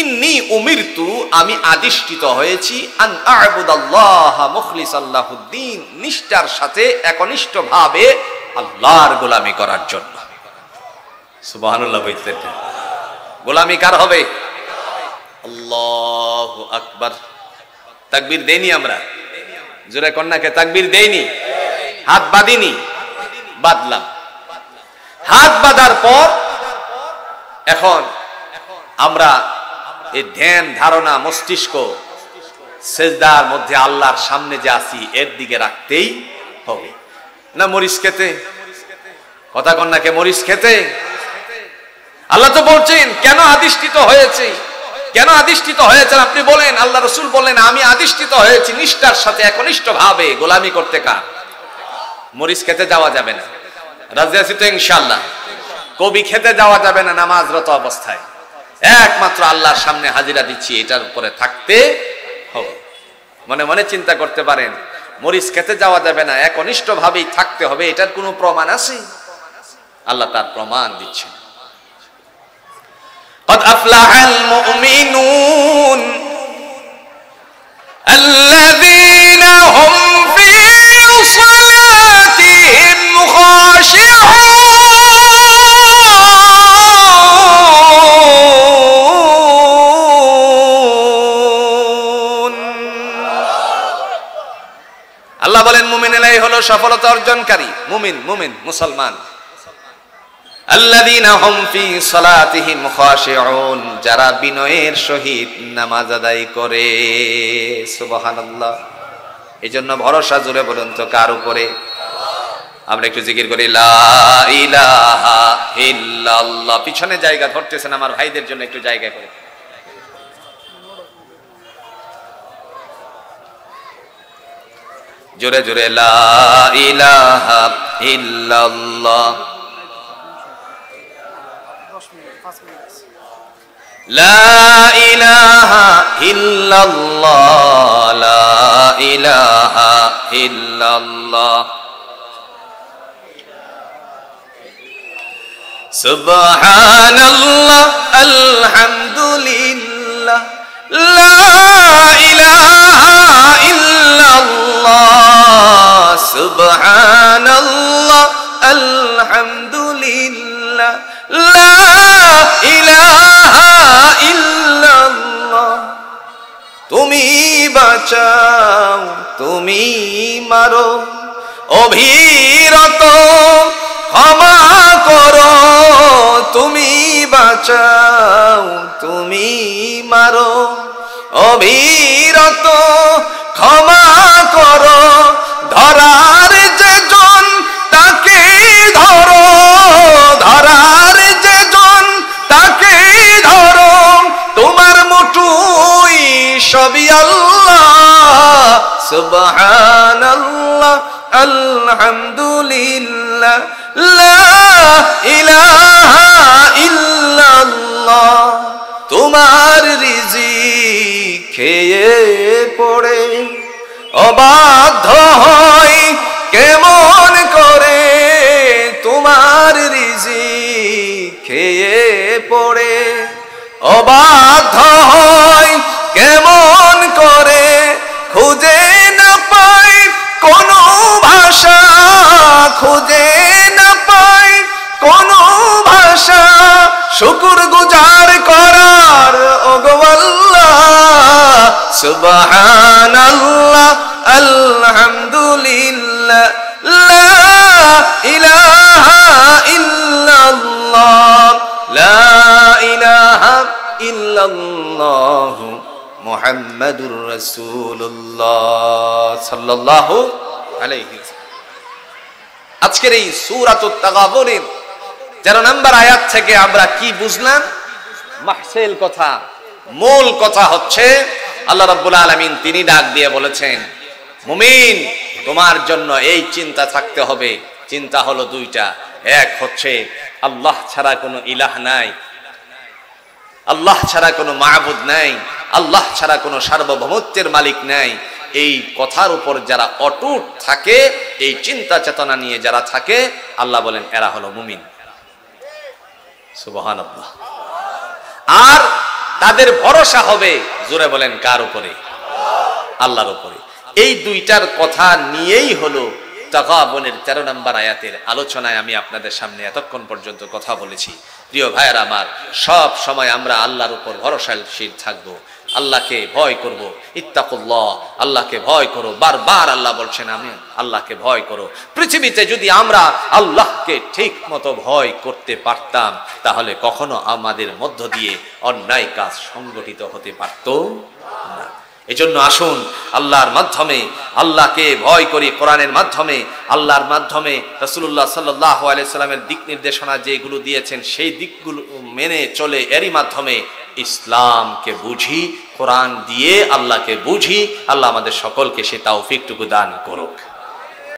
ইন্নী উমিরতু, আমি আদিষ্টিত হয়েছি, আন আ'বুদাল্লাহা মুখলিসান লাহুদ্দীন, নিষ্ঠার সাথে একনিষ্ঠভাবে আল্লাহর গোলামি করার জন্য। সুবহানাল্লাহ বলতে, গোলামি কার হবে? আল্লাহু আকবার। তাকবীর দেইনি আমরা? জোরে কন্যাকে তাকবীর দেইনি? হাত বাঁধিনি? বাঁধলাম। হাত বাঁধার পর এখন আমরা এই ধ্যান ধারণা মস্তিষ্ক সেজদার মধ্যে আল্লাহর সামনে যে আছি এর দিকে রাখতেই হবে। না মরিচ খেতে? কথা কন্যাকে মরিচ খেতে? আল্লাহ তো বলছেন কেন আদিষ্ঠিত হয়েছে, কেন আদিষ্ঠিত হয়েছেন আপনি বলেন। আল্লাহ রাসূল বলেন, আমি আদিষ্ঠিত হয়েছি নিষ্ঠার সাথে একনিষ্ঠভাবে গোলামি করতে। কার? মরিচ খেতে যাওয়া যাবে না, রাজি আছি তো ইনশাআল্লাহ? কবি খেতে যাওয়া যাবে না নামাজরত অবস্থায়, একমাত্র আল্লাহর সামনে হাজিরা দিচ্ছি, এটার উপরে থাকতে হবে। মনে মনে চিন্তা করতে পারেন, মরিচ খেতে যাওয়া যাবে না, একনিষ্ঠ ভাবেই থাকতে হবে, এটার কোনো প্রমাণ আছে? আল্লাহ তার প্রমাণ দিচ্ছেন। قد أفلح المؤمنون الذين هم في صلاتهم خاشعون। আল্লাহ বলেন, মুমিনেরাই হলো সফলতা অর্জনকারী। মুমিন, মুমিন মুসলমান। আল্লাযীনা হুম ফি সালাতিহিম খাশিউন, যারা বিনয়ের সহিত নামাজ আদায় করে। সুবহানাল্লাহ। এজন্য ভরসা জুড়ে বলুন তো কার উপরে? আমরা একটু জিকির করি, লা ইলাহা ইল্লাল্লাহ। পিছনে জায়গা ধরতেছেন আমার ভাইদের জন্য একটু জায়গা করে। জোরে জোরে লা ইলাহা ইল্লাল্লাহ, লা ইলাহা ইল্লাল্লাহ, লা ইলাহা ইল্লাল্লাহ। সুবহানাল্লাহ, আলহামদুলিল্লাহ, লা ইলাহা ইল্লাল্লাহ, সুবহানাল্লাহ, আলহামদুলিল্লাহ, লা ইলাহা ইল্লাল্লাহ। তুমি বাঁচাও, তুমি মারো, অভিরত ক্ষমা করো। তুমি বাঁচাও, তুমি মারো, অভিরত ক্ষমা করো। ধরার যেজন তাকে ধরো, ধরার যেজন তাকে ধরো। তোমার মুঠোই সবই আল্লাহ। সুবহানাল্লাহ, আলহামদুলিল্লাহ, লা ইলাহা ইল্লাল্লাহ। তোমার রিজিক খেয়ে পড়ে অবাধ্য হয় কেমন করে? তোমার তোমার রিজিক খেয়ে পড়ে অবাধ্য হয় কেমন করে, খুঁজে না পাই কোনো ভাষা, খুঁজে না পাই কোনো ভাষা শুকর গুজার করার। ওগো আল্লাহ সুবহানাল্লাহ আলহামদুলিল্লাহ লা ইলাহা ইল্লাল্লাহ লা ইলাহা ইল্লাল্লাহ মুহাম্মাদুর রাসূলুল্লাহ সাল্লাল্লাহু আলাইহি ওয়াসাল্লাম। আজকের এই সূরাতুত তাগাবুনের 13 নম্বর আয়াত থেকে আমরা কি বুঝলাম? মাহসিল কথা, মূল কথা হচ্ছে আল্লাহ রাব্বুল আলামিন তিনি ডাক দিয়ে বলেছেন, মুমিন তোমার জন্য এই চিন্তা থাকতে হবে। চিন্তা হলো দুইটা, এক হচ্ছে আল্লাহ ছাড়া কোনো ইলাহ নাই, আল্লাহ ছাড়া কোনো মাবুদ নাই, আল্লাহ ছাড়া কোনো সার্বভৌমত্বের মালিক নাই। এই কথার উপর যারা অটুট থাকে, এই চিন্তা চেতনা নিয়ে যারা থাকে, আল্লাহ বলেন এরা হলো মুমিন। সুবহানাল্লাহ। আর তাদের ভরসা হবে, জোরে বলেন কার উপরে? আল্লাহর উপরে। এই দুইটার কথা নিয়েই হলো তাগাবুনের 13 নম্বর আয়াতের আলোচনায় আমি আপনাদের সামনে এতক্ষণ পর্যন্ত কথা বলেছি। প্রিয় ভাইয়েরা আমার, সব সময় আমরা আল্লাহর উপর ভরসাশীল থাকবো, আল্লাহকে ভয় করব। ইত্তাকুল্লাহ, আল্লাহকে ভয় করো। বারবার আল্লাহ বলছেন আমি আল্লাহকে ভয় করো। পৃথিবীতে যদি আমরা আল্লাহকে ঠিক মতো ভয় করতে পারতাম, তাহলে কখনো আমাদের মধ্য দিয়ে অন্যায় কাজ সংগঠিত হতে পারত না। এজন্য আসুন আল্লাহর মাধ্যমে আল্লাহকে ভয় করি, কোরআনের মাধ্যমে, আল্লাহর মাধ্যমে রাসূলুল্লাহ সাল্লাল্লাহু আলাইহি সাল্লামের দিক নির্দেশনা যেগুলো দিয়েছেন সেই দিকগুলো মেনে চলে, এরই মাধ্যমে ইসলামকে বুঝি, কোরআন দিয়ে আল্লাহকে বুঝি। আল্লাহ আমাদের সকলকে সে তৌফিকটুকু দান করুক।